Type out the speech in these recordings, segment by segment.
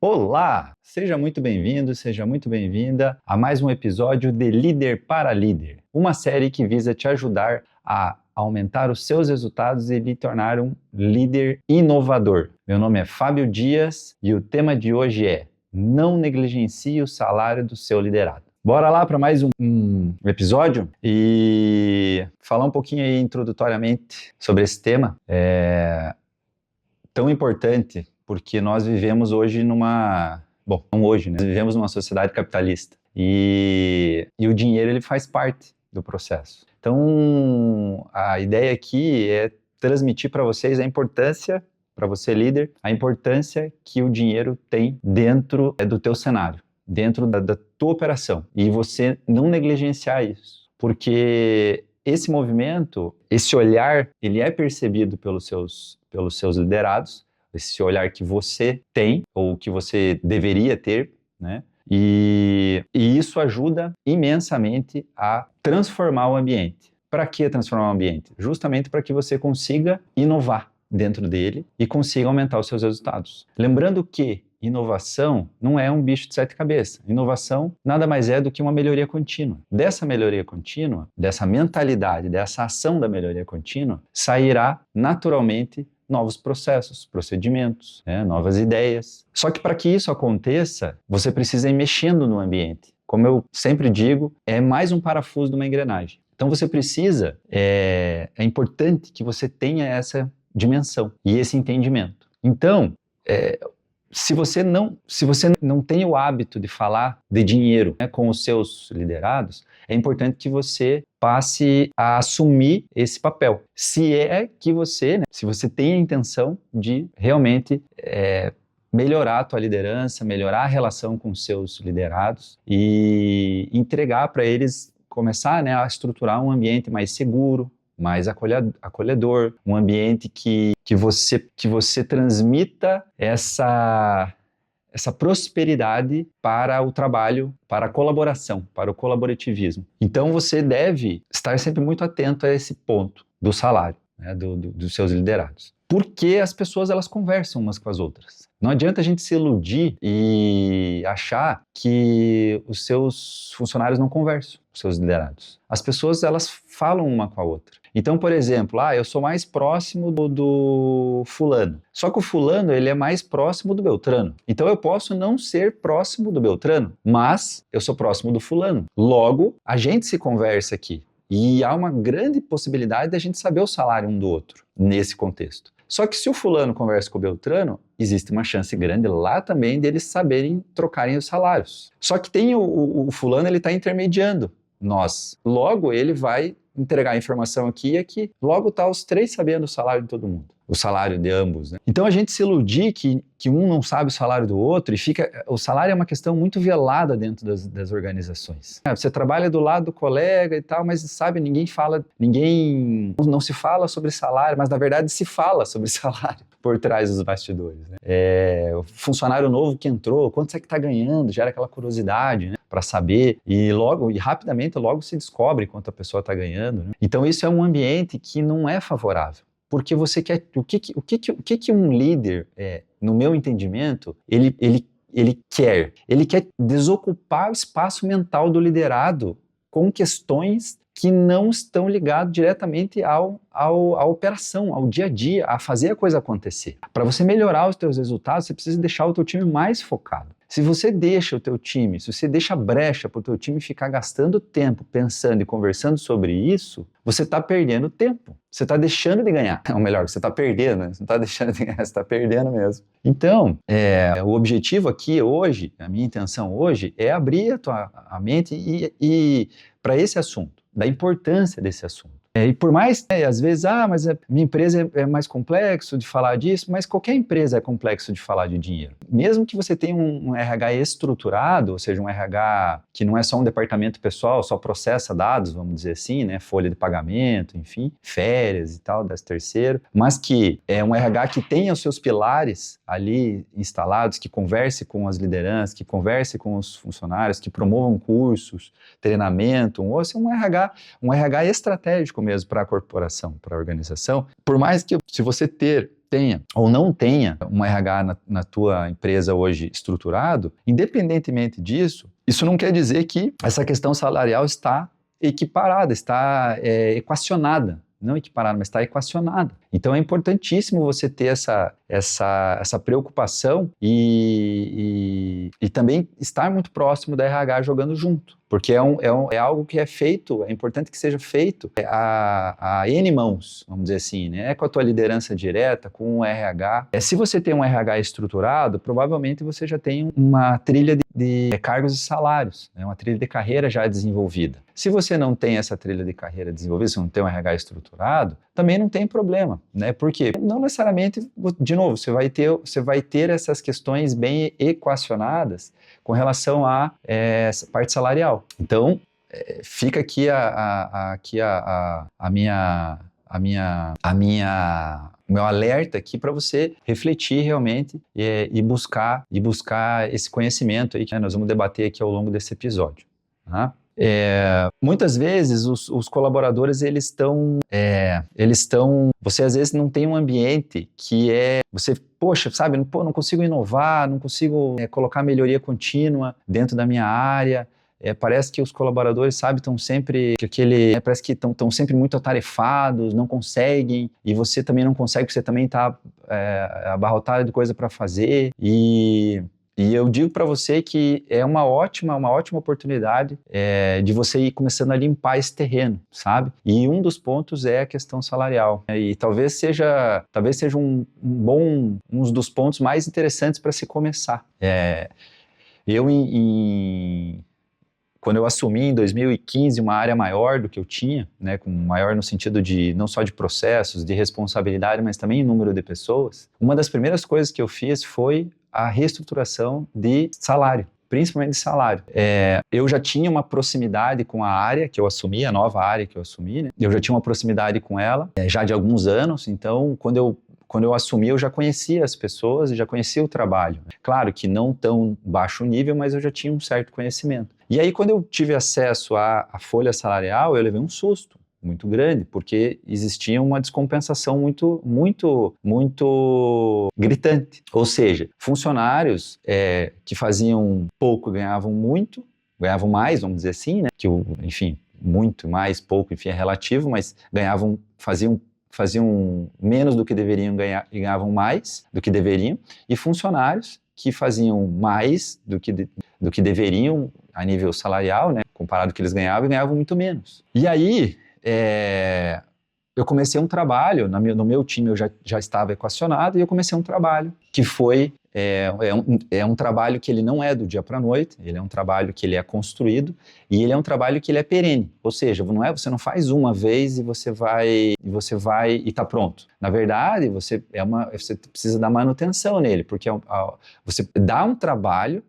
Olá! Seja muito bem-vindo, seja muito bem-vinda a mais um episódio de Líder para Líder, uma série que visa te ajudar a aumentar os seus resultados e lhe tornar um líder inovador. Meu nome é Fábio Dias e o tema de hoje é: não negligencie o salário do seu liderado. Bora lá para mais um episódio e falar um pouquinho aí introdutoriamente sobre esse tema. Tão importante porque nós vivemos hoje vivemos numa sociedade capitalista e o dinheiro ele faz parte do processo. Então, a ideia aqui é transmitir para vocês a importância, para você líder, a importância que o dinheiro tem dentro do teu cenário, dentro da tua operação, e você não negligenciar isso, porque esse movimento, esse olhar, ele é percebido pelos seus liderados, esse olhar que você tem, ou que você deveria ter, né? E isso ajuda imensamente a transformar o ambiente. Para que transformar o ambiente? Justamente para que você consiga inovar dentro dele e consiga aumentar os seus resultados. Lembrando que inovação não é um bicho de sete cabeças. Inovação nada mais é do que uma melhoria contínua. Dessa melhoria contínua, dessa mentalidade, dessa ação da melhoria contínua, sairá naturalmente novos processos, procedimentos, novas ideias. Só que para que isso aconteça, você precisa ir mexendo no ambiente. Como eu sempre digo, é mais um parafuso de uma engrenagem. Então você precisa, é importante que você tenha essa dimensão e esse entendimento. Então, se você não tem o hábito de falar de dinheiro, com os seus liderados, é importante que você passe a assumir esse papel. Se você tem a intenção de realmente melhorar a tua liderança, melhorar a relação com os seus liderados e entregar para eles, começar a estruturar um ambiente mais seguro, mais acolhedor, um ambiente que você transmita essa prosperidade para o trabalho, para a colaboração, para o colaborativismo. Então você deve estar sempre muito atento a esse ponto do salário, dos seus liderados. Porque as pessoas elas conversam umas com as outras. Não adianta a gente se iludir e achar que os seus funcionários não conversam, os seus liderados. As pessoas elas falam uma com a outra. Então, por exemplo, eu sou mais próximo do fulano. Só que o fulano ele é mais próximo do Beltrano. Então eu posso não ser próximo do Beltrano, mas eu sou próximo do fulano. Logo, a gente se conversa aqui. E há uma grande possibilidade da gente saber o salário um do outro nesse contexto. Só que se o fulano conversa com o Beltrano, existe uma chance grande lá também deles saberem trocarem os salários. Só que tem o fulano, ele está intermediando nós. Logo, ele vai entregar a informação aqui e aqui. Logo, tá os três sabendo o salário de todo mundo. O salário de ambos, né? Então, a gente se iludir que um não sabe o salário do outro e o salário é uma questão muito velada dentro das organizações. Você trabalha do lado do colega e tal, mas sabe, ninguém não se fala sobre salário, mas na verdade se fala sobre salário por trás dos bastidores, né? O funcionário novo que entrou, quanto é que está ganhando? Gera aquela curiosidade, né? Para saber e rapidamente se descobre quanto a pessoa está ganhando, né? Então isso é um ambiente que não é favorável. Porque você quer... O que um líder, no meu entendimento, ele quer? Ele quer desocupar o espaço mental do liderado com questões que não estão ligadas diretamente à operação, ao dia a dia, a fazer a coisa acontecer. Para você melhorar os teus resultados, você precisa deixar o teu time mais focado. Se você deixa o teu time, se você deixa brecha para o teu time ficar gastando tempo pensando e conversando sobre isso, você está perdendo tempo. Você está deixando de ganhar. Ou melhor, você está perdendo, né? Você não está deixando de ganhar, você está perdendo mesmo. Então, o objetivo aqui hoje, a minha intenção hoje, é abrir a mente e para esse assunto, da importância desse assunto. E por mais, às vezes, mas a minha empresa é mais complexo de falar disso, mas qualquer empresa é complexo de falar de dinheiro. Mesmo que você tenha um RH estruturado, ou seja, um RH que não é só um departamento pessoal, só processa dados, vamos dizer assim, né, folha de pagamento, enfim, férias e tal, 13º, mas que é um RH que tenha os seus pilares ali instalados, que converse com as lideranças, que converse com os funcionários, que promovam cursos, treinamento, ou seja, um RH estratégico mesmo para a corporação, para a organização. Por mais que, se você ter tenha ou não tenha um RH na tua empresa hoje estruturado, independentemente disso, isso não quer dizer que essa questão salarial está equiparada, está equacionada. Não equiparada, mas está equacionada. Então é importantíssimo você ter essa preocupação e também estar muito próximo da RH jogando junto. Porque é algo que é feito, é importante que seja feito a N mãos, vamos dizer assim, né? Com a tua liderança direta, com o RH. Se você tem um RH estruturado, provavelmente você já tem uma trilha de cargos e salários, né? Uma trilha de carreira já desenvolvida. Se você não tem essa trilha de carreira desenvolvida, se não tem um RH estruturado, também não tem problema, né? Por quê? Não necessariamente, de novo, você vai ter essas questões bem equacionadas com relação à parte salarial. Então, fica aqui o meu alerta aqui para você refletir realmente e buscar esse conhecimento aí que nós vamos debater aqui ao longo desse episódio, tá? Muitas vezes os colaboradores você às vezes não tem um ambiente que você, poxa, sabe, não consigo inovar, não consigo colocar melhoria contínua dentro da minha área. Parece que os colaboradores, sabe, estão sempre parece que estão sempre muito atarefados, não conseguem, e você também não consegue, porque você também está abarrotado de coisa para fazer, e eu digo para você que é uma ótima oportunidade de você ir começando a limpar esse terreno, sabe? E um dos pontos é a questão salarial. E talvez seja um dos pontos mais interessantes para se começar. Quando eu assumi em 2015 uma área maior do que eu tinha, né, maior no sentido de não só de processos, de responsabilidade, mas também em número de pessoas, uma das primeiras coisas que eu fiz foi a reestruturação de salário, principalmente de salário. Eu já tinha uma proximidade com a área que eu assumi, a nova área que eu assumi, né? Eu já tinha uma proximidade com ela, já de alguns anos, então quando eu assumi, eu já conhecia as pessoas e já conhecia o trabalho. Claro que não tão baixo nível, mas eu já tinha um certo conhecimento. E aí, quando eu tive acesso à folha salarial, eu levei um susto muito grande, porque existia uma descompensação muito, muito, muito gritante. Ou seja, funcionários que faziam pouco ganhavam muito, ganhavam mais, vamos dizer assim, né? Enfim, muito mais, pouco, enfim, é relativo, mas faziam menos do que deveriam ganhar e ganhavam mais do que deveriam, e funcionários que faziam mais do que deveriam a nível salarial, né, comparado ao que eles ganhavam, e ganhavam muito menos. E aí, eu comecei um trabalho, no meu time eu já estava equacionado, e eu comecei um trabalho que foi um trabalho que ele não é do dia para a noite, ele é um trabalho que ele é construído, e ele é um trabalho que ele é perene, ou seja, você não faz uma vez e você vai e está pronto. Na verdade, você precisa dar manutenção nele, porque você dá trabalho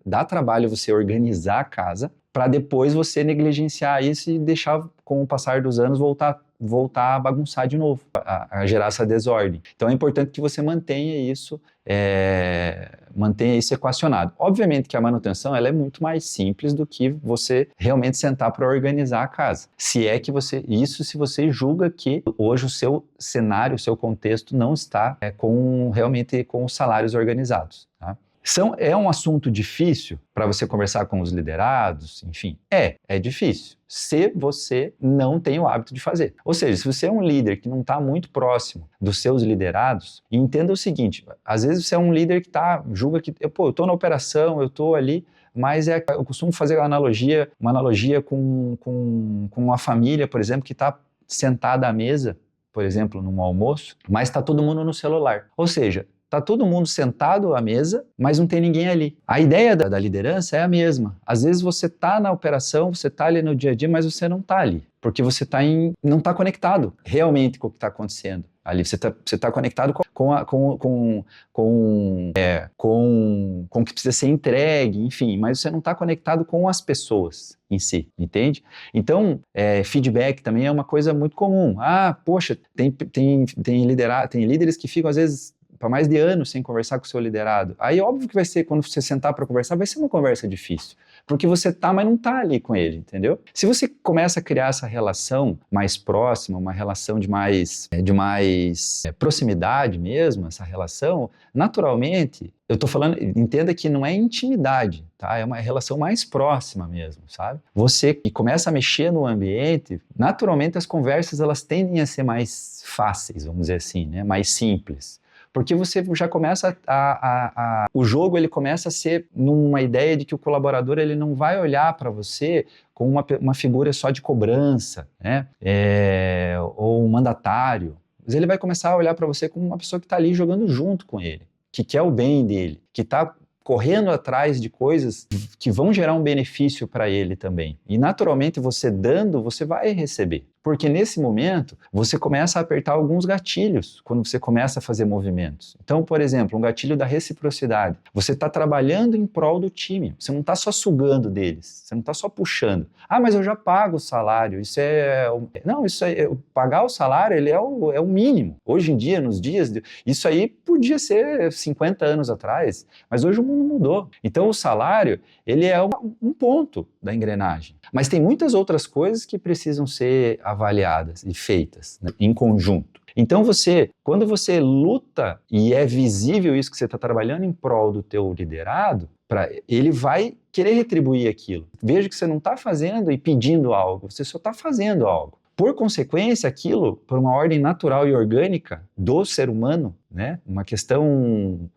você organizar a casa, para depois você negligenciar isso e deixar, com o passar dos anos, voltar a bagunçar de novo, a gerar essa desordem. Então é importante que você mantenha isso equacionado. Obviamente que a manutenção ela é muito mais simples do que você realmente sentar para organizar a casa. Se você julga que hoje o seu cenário, o seu contexto não está realmente com os salários organizados, tá? É um assunto difícil para você conversar com os liderados, enfim, é difícil, se você não tem o hábito de fazer. Ou seja, se você é um líder que não está muito próximo dos seus liderados, entenda o seguinte, às vezes você é um líder que julga que, eu estou na operação, eu estou ali, mas eu costumo fazer uma analogia com uma família, por exemplo, que está sentada à mesa, por exemplo, num almoço, mas está todo mundo no celular. Ou seja, está todo mundo sentado à mesa, mas não tem ninguém ali. A ideia da liderança é a mesma. Às vezes você está na operação, você está ali no dia a dia, mas você não está ali, porque você não está conectado realmente com o que está acontecendo. Ali você está conectado com o que precisa ser entregue, enfim, mas você não está conectado com as pessoas em si, entende? Então, feedback também é uma coisa muito comum. Poxa, tem líderes que ficam, às vezes, mais de anos sem conversar com o seu liderado. Aí óbvio que vai ser, quando você sentar para conversar, vai ser uma conversa difícil. Porque você tá, mas não tá ali com ele, entendeu? Se você começa a criar essa relação mais próxima, uma relação de mais proximidade mesmo, essa relação, naturalmente, eu tô falando, entenda que não é intimidade, tá? É uma relação mais próxima mesmo, sabe? Você que começa a mexer no ambiente, naturalmente as conversas elas tendem a ser mais fáceis, vamos dizer assim, né? Mais simples. Porque você já começa o jogo ele começa a ser numa ideia de que o colaborador ele não vai olhar para você como uma figura só de cobrança, né? Ou um mandatário. Mas ele vai começar a olhar para você como uma pessoa que está ali jogando junto com ele, que quer o bem dele, que está correndo atrás de coisas que vão gerar um benefício para ele também. E naturalmente você dando, você vai receber. Porque nesse momento, você começa a apertar alguns gatilhos quando você começa a fazer movimentos. Então, por exemplo, um gatilho da reciprocidade. Você está trabalhando em prol do time. Você não está só sugando deles. Você não está só puxando. Ah, mas eu já pago o salário. Isso é... Não, isso é... Pagar o salário, ele é o mínimo. Hoje em dia, nos dias... Isso aí podia ser 50 anos atrás, mas hoje o mundo mudou. Então, o salário, ele é um ponto da engrenagem. Mas tem muitas outras coisas que precisam ser avaliadas e feitas, né, em conjunto. Então quando você luta e é visível isso que você está trabalhando em prol do teu liderado, ele vai querer retribuir aquilo. Veja que você não está fazendo e pedindo algo, você só está fazendo algo. Por consequência, aquilo, por uma ordem natural e orgânica do ser humano, né, uma questão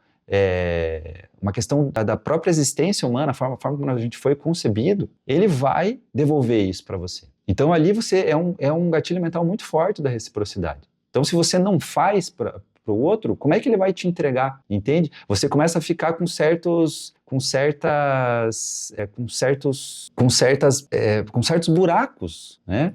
da própria existência humana, a forma como a gente foi concebido, ele vai devolver isso para você. Então ali você é um gatilho mental muito forte da reciprocidade. Então se você não faz para o outro, como é que ele vai te entregar? Entende? Você começa a ficar com certos buracos, né?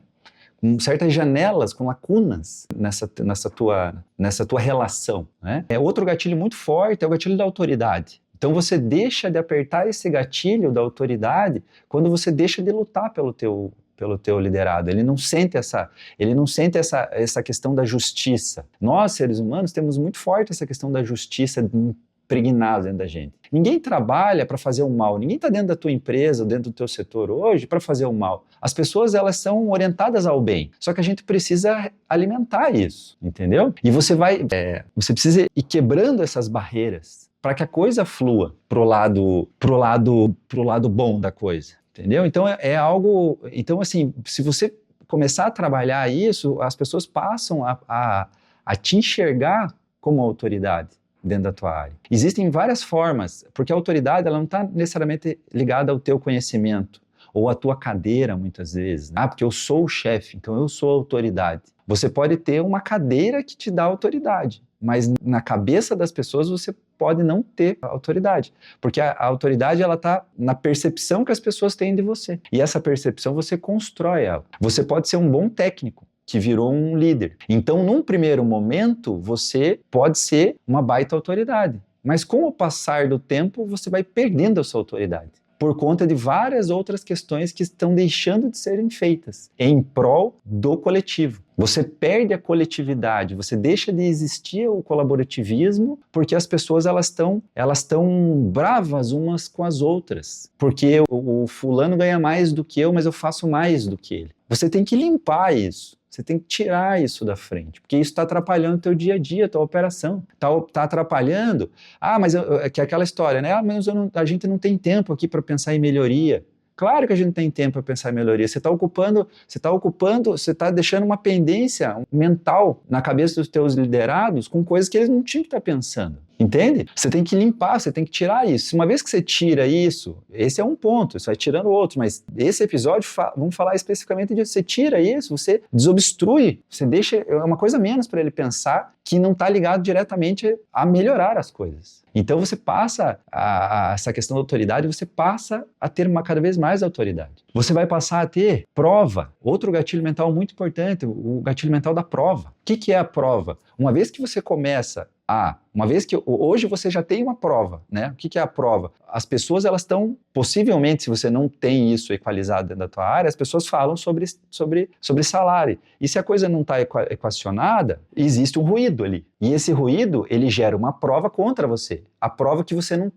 Com certas janelas, com lacunas nessa tua relação, né? Outro gatilho muito forte é o gatilho da autoridade. Então você deixa de apertar esse gatilho da autoridade quando você deixa de lutar pelo teu liderado. Ele não sente essa questão da justiça. Nós, seres humanos, temos muito forte essa questão da justiça impregnada dentro da gente. Ninguém trabalha para fazer o mal, ninguém está dentro da tua empresa, dentro do teu setor hoje para fazer o mal. As pessoas elas são orientadas ao bem, só que a gente precisa alimentar isso, entendeu? E você precisa ir quebrando essas barreiras para que a coisa flua pro lado bom da coisa, entendeu? Então então assim, se você começar a trabalhar isso, as pessoas passam a te enxergar como autoridade dentro da tua área. Existem várias formas, porque a autoridade ela não está necessariamente ligada ao teu conhecimento ou à tua cadeira, muitas vezes. Ah, porque eu sou o chefe, então eu sou a autoridade. Você pode ter uma cadeira que te dá autoridade, mas na cabeça das pessoas você pode não ter autoridade, porque a autoridade ela está na percepção que as pessoas têm de você, e essa percepção você constrói ela. Você pode ser um bom técnico, que virou um líder. Então, num primeiro momento, você pode ser uma baita autoridade. Mas com o passar do tempo, você vai perdendo a sua autoridade. Por conta de várias outras questões que estão deixando de serem feitas em prol do coletivo. Você perde a coletividade, você deixa de existir o colaborativismo porque as pessoas elas estão bravas umas com as outras. Porque o fulano ganha mais do que eu, mas eu faço mais do que ele. Você tem que limpar isso. Você tem que tirar isso da frente, porque isso está atrapalhando o teu dia a dia, a tua operação. Está atrapalhando. Ah, mas que é aquela história, né? Ah, mas a gente não tem tempo aqui para pensar em melhoria. Claro que a gente não tem tempo para pensar em melhoria. Você está deixando uma pendência mental na cabeça dos teus liderados com coisas que eles não tinham que estar pensando. Entende? Você tem que limpar, você tem que tirar isso. Uma vez que você tira isso, esse é um ponto, você vai tirando outro, mas esse episódio, vamos falar especificamente disso. Você tira isso, você desobstrui, você deixa uma coisa menos para ele pensar que não está ligado diretamente a melhorar as coisas. Então você passa essa questão da autoridade, você passa a ter cada vez mais autoridade. Você vai passar a ter prova, outro gatilho mental muito importante, o gatilho mental da prova. O que é a prova? Uma vez que você começa Uma vez que hoje você já tem uma prova, né? O que é a prova? As pessoas, elas estão, possivelmente, se você não tem isso equalizado dentro da tua área, as pessoas falam sobre salário. E se a coisa não está equacionada, existe um ruído ali. E esse ruído, ele gera uma prova contra você. A prova que você não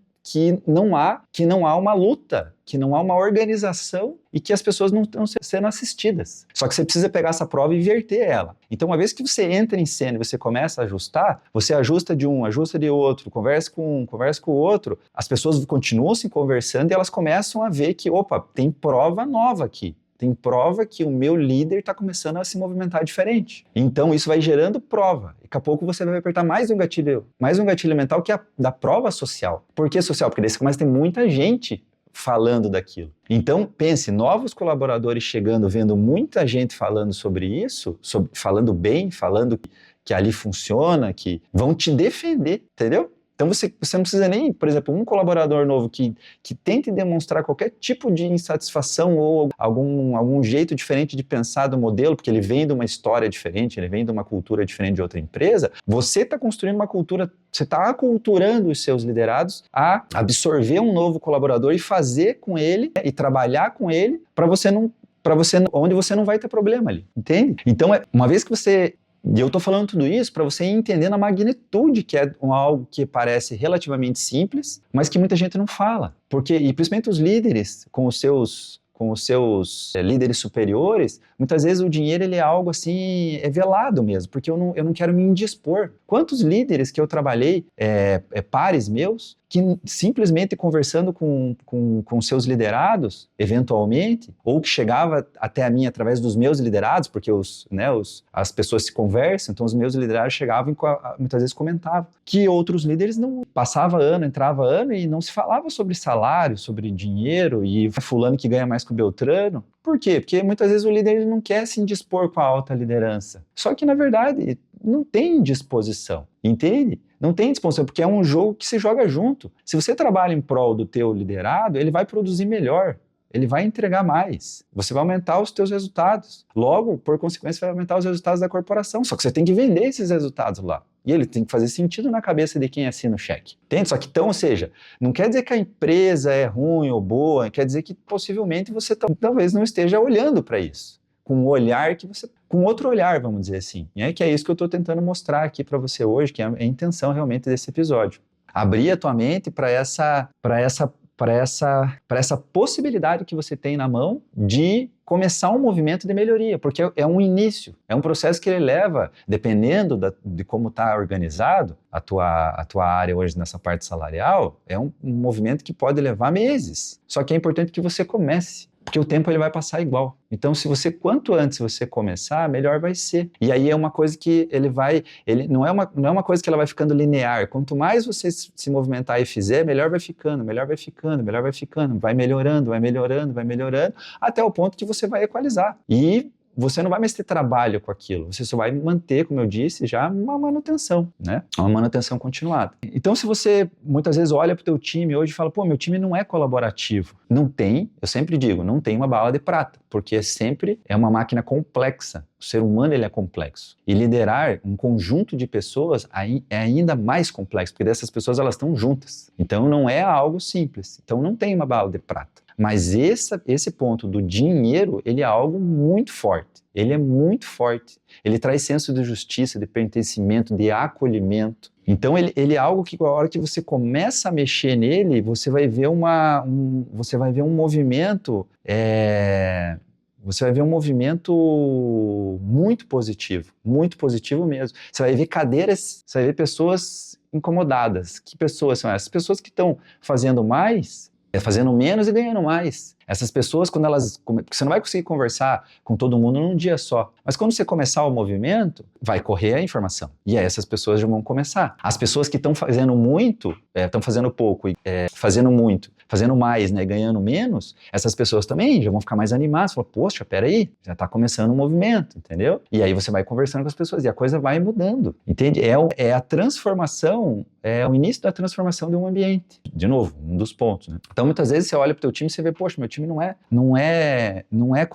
há uma luta, que não há uma organização e que as pessoas não estão sendo assistidas. Só que você precisa pegar essa prova e inverter ela. Então, uma vez que você entra em cena e você começa a ajustar, você ajusta de um, ajusta de outro, conversa com um, conversa com o outro, as pessoas continuam se conversando e elas começam a ver que, opa, tem prova nova aqui. Tem prova que o meu líder está começando a se movimentar diferente. Então, isso vai gerando prova. Daqui a pouco você vai apertar mais um gatilho mental que é da prova social. Por que social? Porque daí você começa a ter muita gente falando daquilo. Então, pense, novos colaboradores chegando, vendo muita gente falando sobre isso, falando bem, falando que ali funciona, que vão te defender, entendeu? Então você não precisa nem, por exemplo, um colaborador novo que tente demonstrar qualquer tipo de insatisfação ou algum jeito diferente de pensar do modelo, porque ele vem de uma história diferente, ele vem de uma cultura diferente de outra empresa, você está construindo uma cultura, você está aculturando os seus liderados a absorver um novo colaborador e fazer com ele, e trabalhar com ele, onde você não vai ter problema ali, entende? Então, uma vez que você... E eu estou falando tudo isso para você entender a magnitude que é algo que parece relativamente simples, mas que muita gente não fala. E principalmente os líderes, com os seus líderes superiores, muitas vezes o dinheiro ele é algo assim, é velado mesmo, porque eu não quero me indispor. Quantos líderes que eu trabalhei, pares meus, que simplesmente conversando com seus liderados, eventualmente, ou que chegava até a mim através dos meus liderados, porque as pessoas se conversam, então os meus liderados chegavam e muitas vezes comentavam, que outros líderes não entrava ano e não se falava sobre salário, sobre dinheiro, e fulano que ganha mais que o Beltrano. Por quê? Porque muitas vezes o líder ele não quer se indispor com a alta liderança. Só que, na verdade, não tem disposição, entende? Não tem disposição, porque é um jogo que se joga junto. Se você trabalha em prol do teu liderado, ele vai produzir melhor, ele vai entregar mais, você vai aumentar os teus resultados. Logo, por consequência, vai aumentar os resultados da corporação. Só que você tem que vender esses resultados lá. E ele tem que fazer sentido na cabeça de quem assina o cheque. Entende? Só que então, ou seja, não quer dizer que a empresa é ruim ou boa, quer dizer que possivelmente você talvez não esteja olhando para isso. Com outro olhar, vamos dizer assim. Que é isso que eu estou tentando mostrar aqui para você hoje, que é a intenção realmente desse episódio. Abrir a tua mente para essa possibilidade que você tem na mão de começar um movimento de melhoria, porque é um início, é um processo que ele leva, dependendo de como está organizado a tua área hoje nessa parte salarial, é um movimento que pode levar meses. Só que é importante que você comece, porque o tempo ele vai passar igual. Então, quanto antes você começar, melhor vai ser. E aí é uma coisa que não é uma coisa que ela vai ficando linear. Quanto mais você se movimentar e fizer, melhor vai ficando, vai melhorando, até o ponto que você vai equalizar. E você não vai mais ter trabalho com aquilo, você só vai manter, como eu disse, já uma manutenção, né? Uma manutenção continuada. Então, se você muitas vezes olha para o teu time hoje e fala, pô, meu time não é colaborativo. Não tem, eu sempre digo, não tem uma bala de prata, porque sempre é uma máquina complexa. O ser humano ele é complexo. E liderar um conjunto de pessoas é ainda mais complexo, porque dessas pessoas elas estão juntas. Então, não é algo simples. Então, não tem uma bala de prata. Mas esse ponto do dinheiro, ele é algo muito forte. Ele é muito forte. Ele traz senso de justiça, de pertencimento, de acolhimento. Então, ele é algo que, a hora que você começa a mexer nele, você vai ver um movimento... Você vai ver um movimento muito positivo mesmo. Você vai ver cadeiras, você vai ver pessoas incomodadas. Que pessoas são essas? Pessoas que estão fazendo menos e ganhando mais. Essas pessoas, porque você não vai conseguir conversar com todo mundo num dia só, mas quando você começar o movimento, vai correr a informação. E aí essas pessoas já vão começar. As pessoas que estão fazendo muito, estão fazendo pouco, fazendo muito, fazendo mais, né, ganhando menos, essas pessoas também já vão ficar mais animadas, falam, poxa, peraí, já está começando um movimento, entendeu? E aí você vai conversando com as pessoas e a coisa vai mudando, entende? É a transformação, o início da transformação de um ambiente. De novo, um dos pontos, né? Então muitas vezes você olha para o teu time e você vê, poxa, meu time time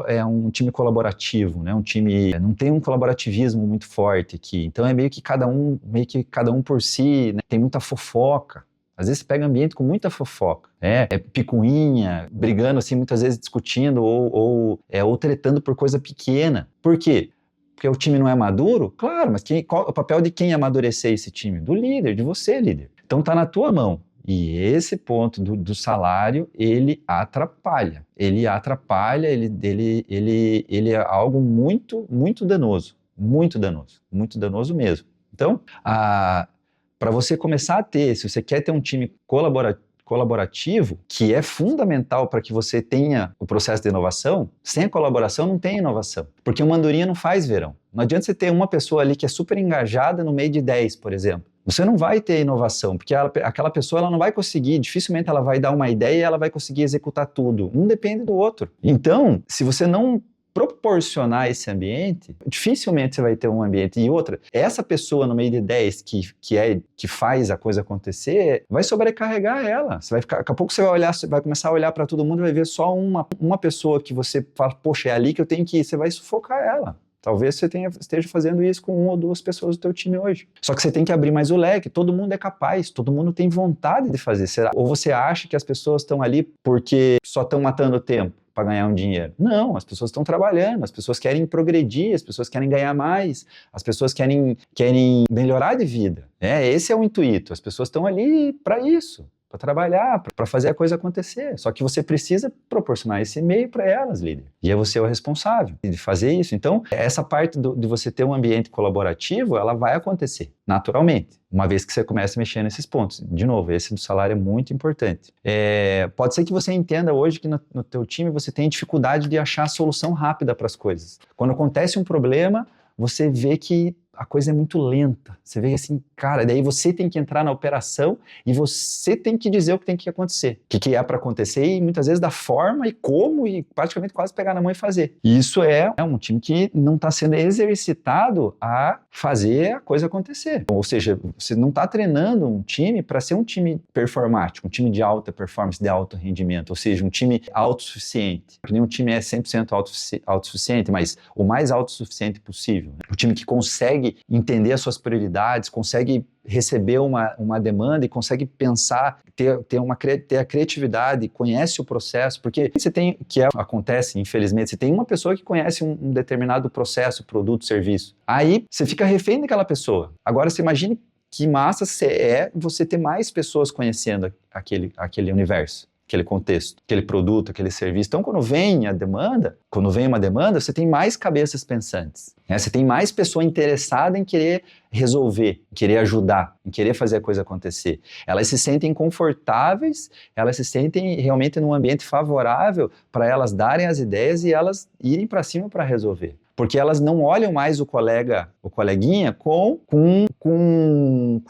é um time colaborativo, né? Um time não tem um colaborativismo muito forte aqui. Então é meio que cada um por si, né? Tem muita fofoca. Às vezes você pega ambiente com muita fofoca, é picuinha, brigando assim, muitas vezes discutindo ou tretando por coisa pequena. Por quê? Porque o time não é maduro? Claro, mas qual é o papel de quem amadurecer esse time? Do líder, de você, líder. Então tá na tua mão. E esse ponto do salário, ele atrapalha. Ele é algo muito, muito danoso. Muito danoso. Muito danoso mesmo. Então, para você começar a ter, se você quer ter um time colaborativo, que é fundamental para que você tenha o processo de inovação, sem a colaboração não tem inovação. Porque uma andorinha não faz verão. Não adianta você ter uma pessoa ali que é super engajada no meio de 10, por exemplo. Você não vai ter inovação, porque aquela pessoa ela não vai conseguir, dificilmente ela vai dar uma ideia e ela vai conseguir executar tudo. Um depende do outro. Então, se você não proporcionar esse ambiente, dificilmente você vai ter um ambiente. E outra, essa pessoa no meio de 10 que faz a coisa acontecer, vai sobrecarregar ela. Você vai ficar, daqui a pouco você vai começar a olhar para todo mundo e vai ver só uma pessoa que você fala, poxa, é ali que eu tenho que ir. Você vai sufocar ela. Talvez você esteja fazendo isso com uma ou duas pessoas do teu time hoje. Só que você tem que abrir mais o leque. Todo mundo é capaz, todo mundo tem vontade de fazer. Ou você acha que as pessoas estão ali porque só estão matando tempo para ganhar um dinheiro? Não, as pessoas estão trabalhando, as pessoas querem progredir, as pessoas querem ganhar mais, as pessoas querem melhorar de vida. Esse é o intuito. As pessoas estão ali para isso. Para trabalhar, para fazer a coisa acontecer. Só que você precisa proporcionar esse meio para elas, líder. E é você o responsável de fazer isso. Então, essa parte de você ter um ambiente colaborativo, ela vai acontecer naturalmente, uma vez que você começa a mexer nesses pontos. De novo, esse do salário é muito importante. Pode ser que você entenda hoje que no teu time você tem dificuldade de achar solução rápida para as coisas. Quando acontece um problema, você vê que a coisa é muito lenta. Você vê assim, cara, daí você tem que entrar na operação e você tem que dizer o que tem que acontecer. O que é para acontecer e muitas vezes da forma e como e praticamente quase pegar na mão e fazer. E isso é um time que não está sendo exercitado a fazer a coisa acontecer. Ou seja, você não está treinando um time para ser um time performático, um time de alta performance, de alto rendimento, ou seja, um time autossuficiente. Nenhum time é 100% autossuficiente, mas o mais autossuficiente possível. Um time que consegue entender as suas prioridades, consegue receber uma demanda e consegue pensar, ter a criatividade, conhece o processo, porque você tem, acontece, infelizmente, você tem uma pessoa que conhece um determinado processo, produto, serviço. Aí você fica refém daquela pessoa. Agora você imagine que massa você ter mais pessoas conhecendo aquele universo, aquele contexto, aquele produto, aquele serviço. Então, quando vem uma demanda, você tem mais cabeças pensantes, né? Você tem mais pessoa interessada em querer resolver, em querer ajudar, em querer fazer a coisa acontecer. Elas se sentem confortáveis, elas se sentem realmente num ambiente favorável para elas darem as ideias e elas irem para cima para resolver. Porque elas não olham mais o coleguinha com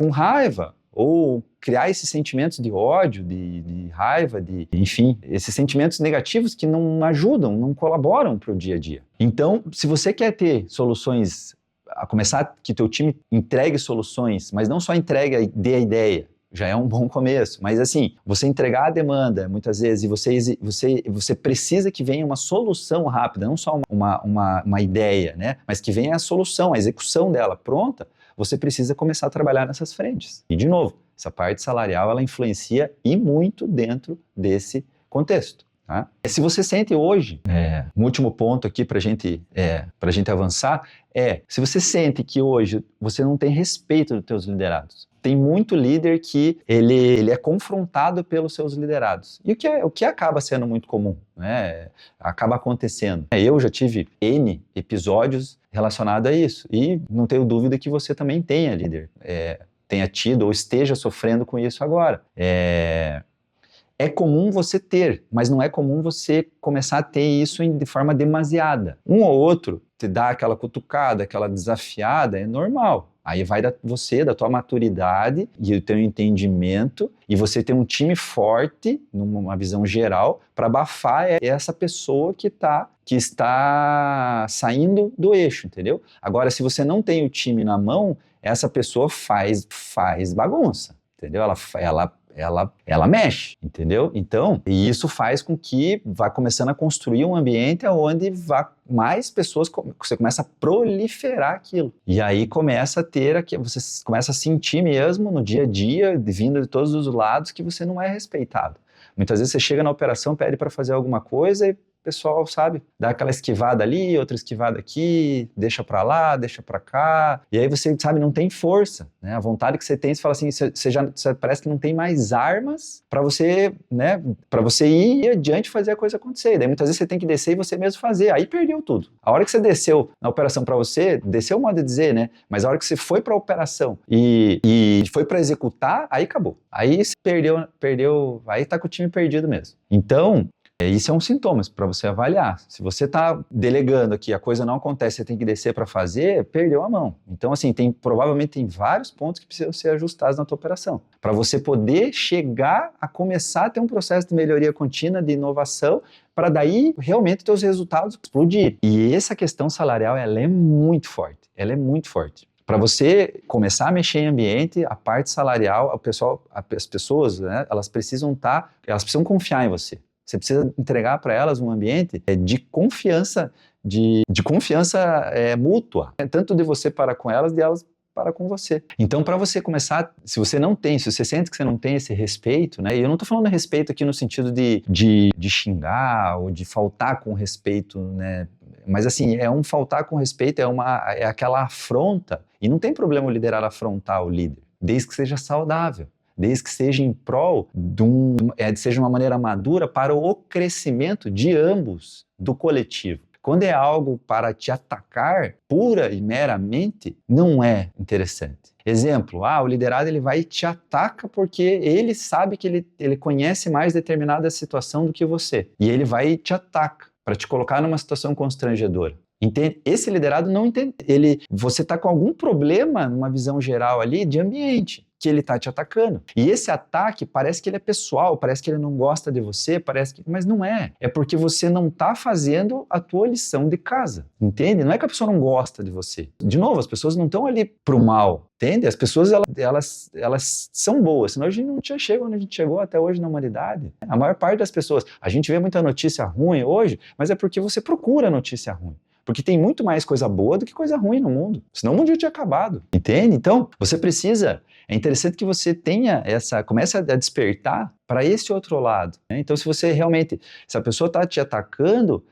raiva, ou criar esses sentimentos de ódio, de raiva, enfim, esses sentimentos negativos que não ajudam, não colaboram para o dia a dia. Então, se você quer ter soluções, a começar que teu time entregue soluções, mas não só dê a ideia, já é um bom começo, mas assim, você entregar a demanda, muitas vezes, e você precisa que venha uma solução rápida, não só uma ideia, né? Mas que venha a solução, a execução dela pronta, você precisa começar a trabalhar nessas frentes. E, de novo, essa parte salarial, ela influencia e muito dentro desse contexto. Tá? Se você sente hoje, um último ponto aqui para a gente avançar, se você sente que hoje você não tem respeito dos teus liderados, tem muito líder que ele é confrontado pelos seus liderados. E o que acaba sendo muito comum, né? Acaba acontecendo. Eu já tive N episódios relacionados a isso. E não tenho dúvida que você também tenha, líder. Tenha tido ou esteja sofrendo com isso agora. É comum você ter, mas não é comum você começar a ter isso de forma demasiada. Um ou outro te dá aquela cutucada, aquela desafiada, é normal. Aí vai da tua maturidade e do teu entendimento, e você ter um time forte, numa visão geral, para abafar essa pessoa que está saindo do eixo, entendeu? Agora, se você não tem o time na mão, essa pessoa faz bagunça, entendeu? ela mexe, entendeu? Então, e isso faz com que vá começando a construir um ambiente onde mais pessoas, você começa a proliferar aquilo. E aí começa a ter, você começa a sentir mesmo no dia a dia, vindo de todos os lados, que você não é respeitado. Muitas vezes você chega na operação, pede para fazer alguma coisa e o pessoal, sabe, dá aquela esquivada ali, outra esquivada aqui, deixa pra lá, deixa pra cá, e aí você, sabe, não tem força, né? A vontade que você tem, você fala assim, você parece que não tem mais armas pra você, né, para você ir adiante e fazer a coisa acontecer. E daí muitas vezes você tem que descer e você mesmo fazer, aí perdeu tudo. A hora que você desceu na operação pra você, desceu o modo de dizer, né, mas a hora que você foi pra operação e foi pra executar, aí acabou. Aí você perdeu, aí tá com o time perdido mesmo. Então, isso é um sintoma para você avaliar. Se você está delegando aqui, a coisa não acontece, você tem que descer para fazer, perdeu a mão. Então, assim, provavelmente tem vários pontos que precisam ser ajustados na tua operação, para você poder chegar a começar a ter um processo de melhoria contínua, de inovação, para daí realmente teus resultados explodir. E essa questão salarial, ela é muito forte. Ela é muito forte. Para você começar a mexer em ambiente, a parte salarial, as pessoas, né, elas precisam confiar em você. Você precisa entregar para elas um ambiente de confiança, de confiança mútua, tanto de você para com elas, de elas para com você. Então, para você começar, se você sente que você não tem esse respeito, né? E eu não estou falando respeito aqui no sentido de xingar ou de faltar com respeito, né? Mas assim, é um faltar com respeito, é aquela afronta. E não tem problema o liderar afrontar o líder, desde que seja saudável. Desde que seja em prol seja uma maneira madura para o crescimento de ambos, do coletivo. Quando é algo para te atacar pura e meramente, não é interessante. Exemplo, o liderado ele vai e te ataca porque ele sabe que ele conhece mais determinada situação do que você. E ele vai e te ataca para te colocar numa situação constrangedora. Entende? Esse liderado não entende. Você está com algum problema, numa visão geral ali, de ambiente, que ele está te atacando. E esse ataque parece que ele é pessoal, parece que ele não gosta de você, mas não é. É porque você não está fazendo a tua lição de casa, entende? Não é que a pessoa não gosta de você. De novo, as pessoas não estão ali pro mal, entende? As pessoas, elas são boas, senão a gente não tinha chegado onde a gente chegou até hoje na humanidade. A maior parte das pessoas, a gente vê muita notícia ruim hoje, mas é porque você procura notícia ruim. Porque tem muito mais coisa boa do que coisa ruim no mundo. Senão o mundo já tinha acabado. Entende? Então, você precisa... É interessante que você comece a despertar para esse outro lado. Né? Então, se a pessoa está te atacando,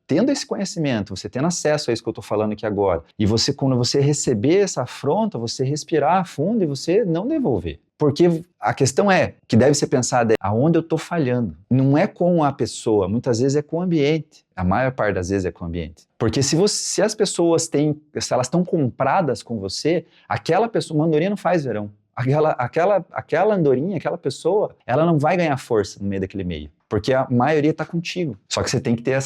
tendo esse conhecimento, você tendo acesso a isso que eu estou falando aqui agora, e quando você receber essa afronta, você respirar fundo e você não devolver. Porque a questão que deve ser pensada aonde eu estou falhando. Não é com a pessoa, muitas vezes é com o ambiente. A maior parte das vezes é com o ambiente. Porque se as pessoas se elas estão compradas com você, aquela pessoa, uma andorinha não faz verão. Aquela andorinha, aquela pessoa, ela não vai ganhar força no meio daquele meio. Porque a maioria está contigo. Só que você tem que ter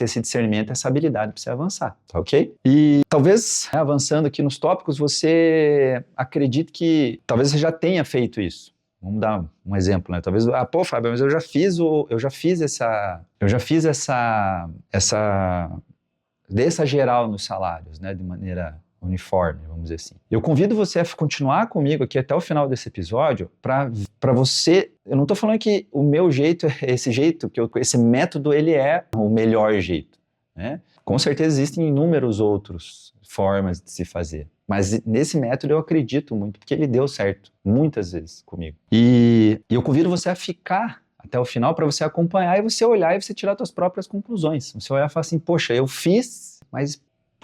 esse discernimento, essa habilidade para você avançar, tá ok? E talvez, avançando aqui nos tópicos, você acredite que talvez você já tenha feito isso. Vamos dar um exemplo, né? Talvez, Fábio, mas eu já fiz dessa geral nos salários, né? De maneira uniforme, vamos dizer assim. Eu convido você a continuar comigo aqui até o final desse episódio para você... Eu não estou falando que o meu jeito é esse jeito, esse método ele é o melhor jeito, né? Com certeza existem inúmeras outras formas de se fazer, mas nesse método eu acredito muito, porque ele deu certo muitas vezes comigo. E eu convido você a ficar até o final para você acompanhar e você olhar e você tirar suas próprias conclusões. Você olhar e falar assim, poxa, eu fiz, mas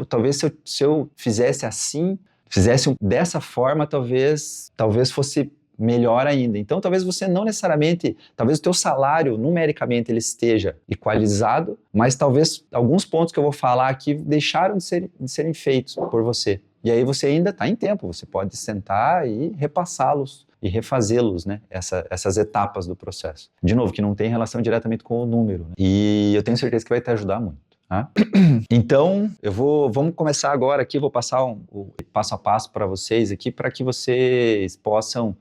talvez se eu fizesse assim, fizesse dessa forma, talvez fosse melhor ainda. Então, talvez você não necessariamente, talvez o teu salário, numericamente, ele esteja equalizado, mas talvez alguns pontos que eu vou falar aqui deixaram de serem feitos por você. E aí você ainda está em tempo, você pode sentar e repassá-los e refazê-los, né? Essas etapas do processo. De novo, que não tem relação diretamente com o número, né? E eu tenho certeza que vai te ajudar muito. Tá? Então, vamos começar agora aqui, vou passar o passo a passo para vocês aqui, para que vocês possam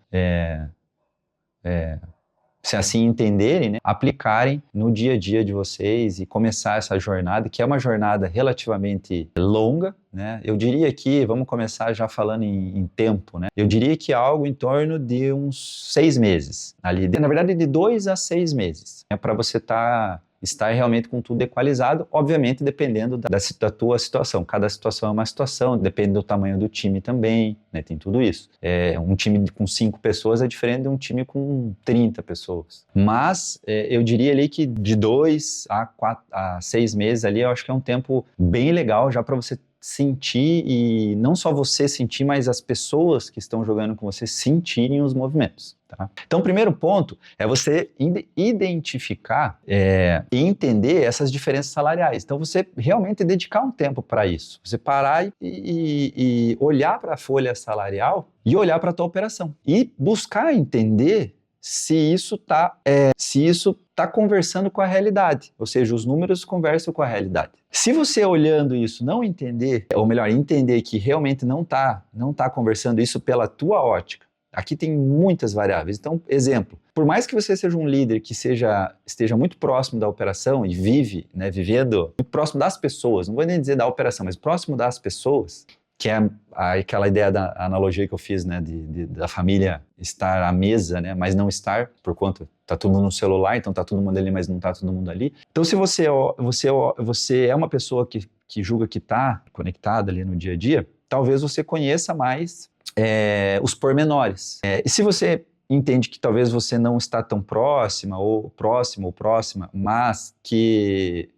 se assim entenderem, né, aplicarem no dia a dia de vocês e começar essa jornada, que é uma jornada relativamente longa, né? Eu diria que, vamos começar já falando em tempo, né? Eu diria que é algo em torno de uns 6 meses, ali, na verdade de 2 a 6 meses, é para você estar realmente com tudo equalizado, obviamente dependendo da tua situação. Cada situação é uma situação, depende do tamanho do time também, né? Tem tudo isso. Um time com 5 pessoas é diferente de um time com 30 pessoas. Mas eu diria ali que de 2 a 6 meses ali, eu acho que é um tempo bem legal já para você sentir, e não só você sentir, mas as pessoas que estão jogando com você sentirem os movimentos. Tá? Então, o primeiro ponto é você identificar e entender essas diferenças salariais. Então, você realmente dedicar um tempo para isso. Você parar e olhar para a folha salarial e olhar para a tua operação. E buscar entender se isso está conversando com a realidade, ou seja, os números conversam com a realidade. Se você olhando isso não entender, ou melhor, entender que realmente não tá conversando isso pela tua ótica, aqui tem muitas variáveis. Então, exemplo, por mais que você seja um líder que esteja muito próximo da operação e vivendo muito próximo das pessoas, não vou nem dizer da operação, mas próximo das pessoas, que é aquela ideia da analogia que eu fiz, né, da família estar à mesa, né, mas não estar, por conta, tá todo mundo no celular, então tá todo mundo ali, mas não tá todo mundo ali. Então, se você é uma pessoa que julga que tá conectada ali no dia a dia, talvez você conheça mais os pormenores. E se você entende que talvez você não está tão próximo ou próxima, mas que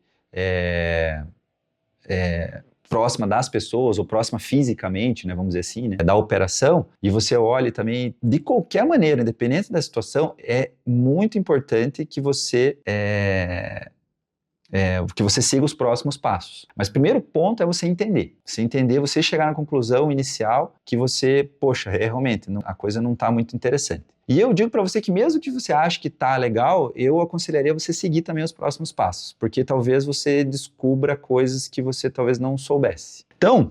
próxima das pessoas, ou próxima fisicamente, né, vamos dizer assim, né, da operação, e você olhe também, de qualquer maneira, independente da situação, é muito importante que você siga os próximos passos. Mas o primeiro ponto é você entender. Você chegar na conclusão inicial que você, poxa, realmente, a coisa não está muito interessante. E eu digo para você que mesmo que você ache que está legal, eu aconselharia você seguir também os próximos passos, porque talvez você descubra coisas que você talvez não soubesse. Então,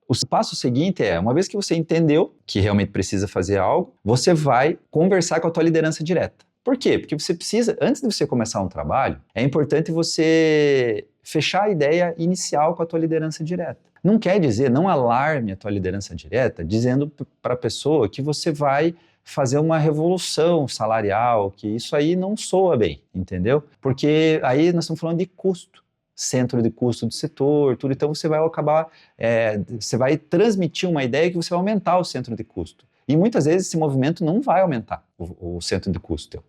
o passo seguinte uma vez que você entendeu que realmente precisa fazer algo, você vai conversar com a tua liderança direta. Por quê? Porque você precisa, antes de você começar um trabalho, é importante você fechar a ideia inicial com a tua liderança direta. Não quer dizer, não alarme a tua liderança direta dizendo para a pessoa que você vai fazer uma revolução salarial, que isso aí não soa bem, entendeu? Porque aí nós estamos falando de custo, centro de custo do setor, tudo, então você vai acabar, você vai transmitir uma ideia que você vai aumentar o centro de custo. E muitas vezes esse movimento não vai aumentar o centro de custo teu.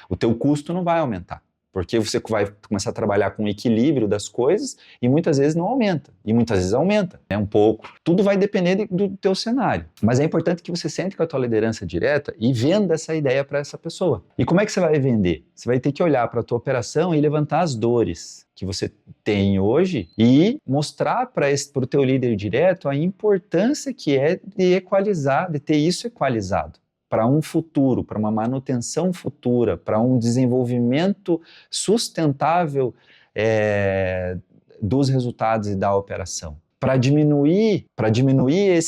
O teu custo não vai aumentar, porque você vai começar a trabalhar com o equilíbrio das coisas e muitas vezes não aumenta, e muitas vezes aumenta, um pouco. Tudo vai depender do teu cenário. Mas é importante que você sente com a tua liderança direta e venda essa ideia para essa pessoa. E como é que você vai vender? Você vai ter que olhar para a tua operação e levantar as dores que você tem hoje e mostrar para o teu líder direto a importância que é de equalizar, de ter isso equalizado para um futuro, para uma manutenção futura, para um desenvolvimento sustentável dos resultados e da operação. Para diminuir para diminuir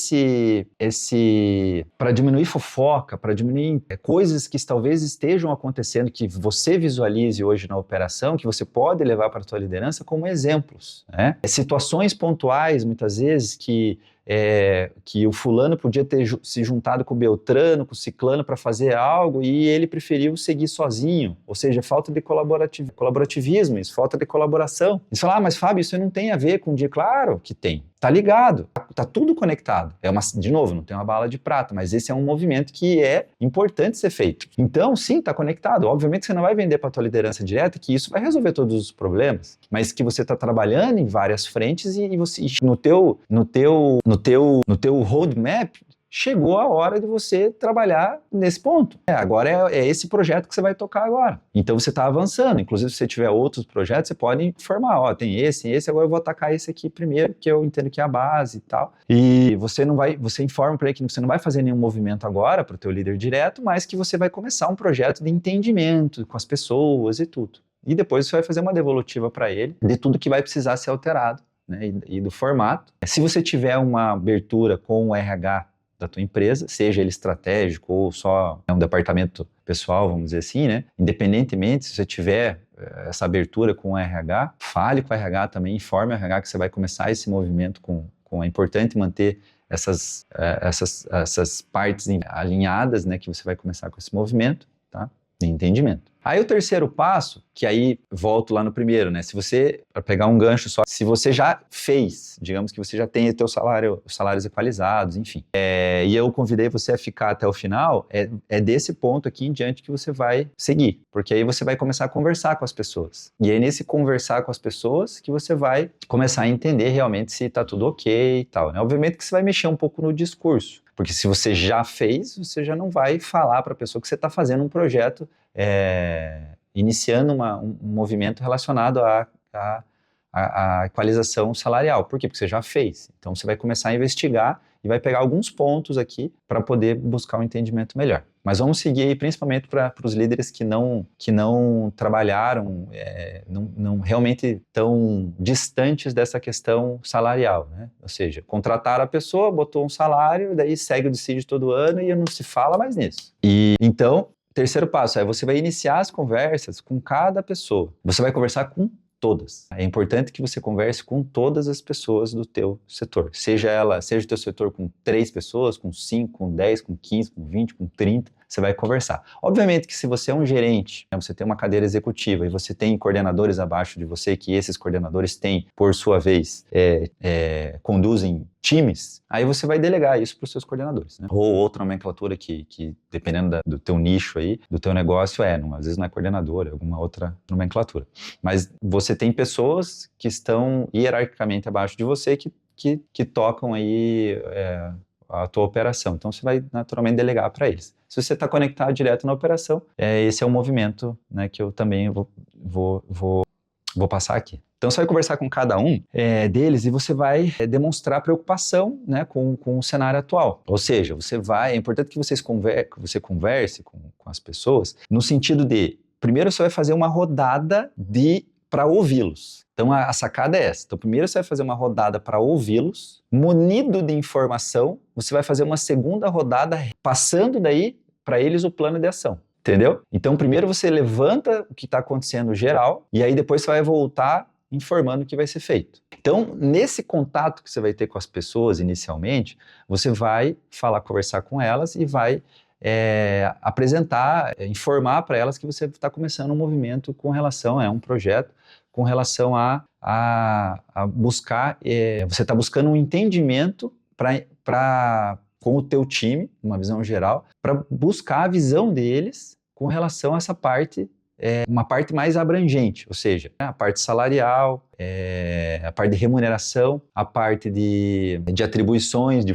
fofoca, para diminuir coisas que talvez estejam acontecendo, que você visualize hoje na operação, que você pode levar para a tua liderança como exemplos, né? Situações pontuais, muitas vezes, que o fulano podia ter se juntado com o Beltrano, com o Ciclano para fazer algo e ele preferiu seguir sozinho, ou seja, falta de colaborativismo, isso, falta de colaboração. E você fala, mas Fábio, isso não tem a ver com o dia. Claro que tem, tá ligado, tá tudo conectado. De novo, não tem uma bala de prata, mas esse é um movimento que é importante ser feito. Então, sim, tá conectado. Obviamente você não vai vender para a tua liderança direta que isso vai resolver todos os problemas, mas que você está trabalhando em várias frentes e você, no teu roadmap, chegou a hora de você trabalhar nesse ponto. Agora é esse projeto que você vai tocar agora. Então você está avançando. Inclusive, se você tiver outros projetos, você pode informar, tem esse, agora eu vou atacar esse aqui primeiro, que eu entendo que é a base e tal. E você informa para ele que você não vai fazer nenhum movimento agora para o teu líder direto, mas que você vai começar um projeto de entendimento com as pessoas e tudo. E depois você vai fazer uma devolutiva para ele de tudo que vai precisar ser alterado, né, e do formato. Se você tiver uma abertura com o RH da tua empresa, seja ele estratégico ou só um departamento pessoal, vamos dizer assim, né? Independentemente, se você tiver essa abertura com o RH, fale com o RH também, informe o RH que você vai começar esse movimento é importante manter essas partes alinhadas, né, que você vai começar com esse movimento, tá? De entendimento. Aí o terceiro passo, que aí volto lá no primeiro, né? Se você, para pegar um gancho só, se você já fez, digamos que você já tem o teu salário, os salários equalizados, enfim, e eu convidei você a ficar até o final, é desse ponto aqui em diante que você vai seguir, porque aí você vai começar a conversar com as pessoas. E aí nesse conversar com as pessoas que você vai começar a entender realmente se tá tudo ok e tal, né? Obviamente que você vai mexer um pouco no discurso, porque se você já fez, você já não vai falar para a pessoa que você está fazendo um projeto, iniciando um movimento relacionado à equalização salarial. Por quê? Porque você já fez. Então você vai começar a investigar e vai pegar alguns pontos aqui para poder buscar um entendimento melhor. Mas vamos seguir aí principalmente para os líderes que não trabalharam, não realmente tão distantes dessa questão salarial, né? Ou seja, contrataram a pessoa, botou um salário, daí segue o decídio todo ano e não se fala mais nisso. E então, terceiro passo é você vai iniciar as conversas com cada pessoa. Você vai conversar com todas. É importante que você converse com todas as pessoas do teu setor. Seja o teu setor com 3 pessoas, com 5, com 10, com 15, com 20, com 30, você vai conversar. Obviamente que se você é um gerente, né, você tem uma cadeira executiva e você tem coordenadores abaixo de você, que esses coordenadores têm, por sua vez, conduzem times, aí você vai delegar isso para os seus coordenadores, né? Ou outra nomenclatura que dependendo do teu nicho aí, do teu negócio, às vezes não é coordenador, é alguma outra nomenclatura. Mas você tem pessoas que estão hierarquicamente abaixo de você que tocam aí a tua operação. Então você vai naturalmente delegar para eles. Se você está conectado direto na operação, esse é o movimento, né, que eu também vou passar aqui. Então você vai conversar com cada um deles e você vai demonstrar preocupação, né, com o cenário atual. Ou seja, é importante que você converse com as pessoas no sentido de, primeiro você vai fazer uma rodada para ouvi-los. Então a sacada é essa. Então primeiro você vai fazer uma rodada para ouvi-los, munido de informação, você vai fazer uma segunda rodada passando daí para eles o plano de ação. Entendeu? Então primeiro você levanta o que está acontecendo geral e aí depois você vai voltar informando o que vai ser feito. Então, nesse contato que você vai ter com as pessoas inicialmente, você vai conversar com elas e vai apresentar, informar para elas que você está começando um movimento com relação a um projeto, com relação a buscar, você está buscando um entendimento com o teu time, uma visão geral, para buscar a visão deles com relação a essa parte, uma parte mais abrangente, ou seja, a parte salarial, a parte de remuneração, a parte de atribuições, de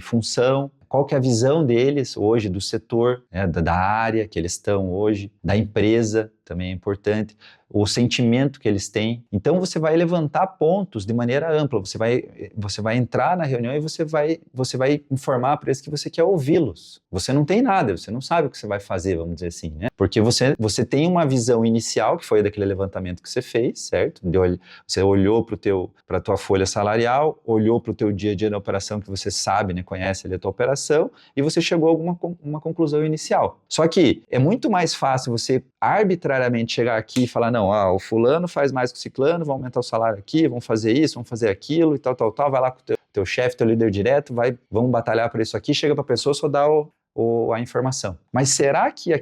função, qual que é a visão deles hoje do setor, né, da área que eles estão hoje, da empresa, também é importante, o sentimento que eles têm. Então você vai levantar pontos de maneira ampla, você vai entrar na reunião e você vai informar para eles que você quer ouvi-los. Você não tem nada, você não sabe o que você vai fazer, vamos dizer assim, né? Porque você tem uma visão inicial, que foi daquele levantamento que você fez, certo? Você olhou para a tua folha salarial, olhou para o teu dia a dia da operação que você sabe, né, conhece ali a tua operação, e você chegou a uma conclusão inicial. Só que é muito mais fácil você arbitrariamente chegar aqui e falar, não, o fulano faz mais que o ciclano, vão aumentar o salário aqui, vão fazer isso, vão fazer aquilo e tal, vai lá com o teu chefe, teu líder direto, vamos batalhar por isso aqui, chega para a pessoa, só dá a informação. Mas será que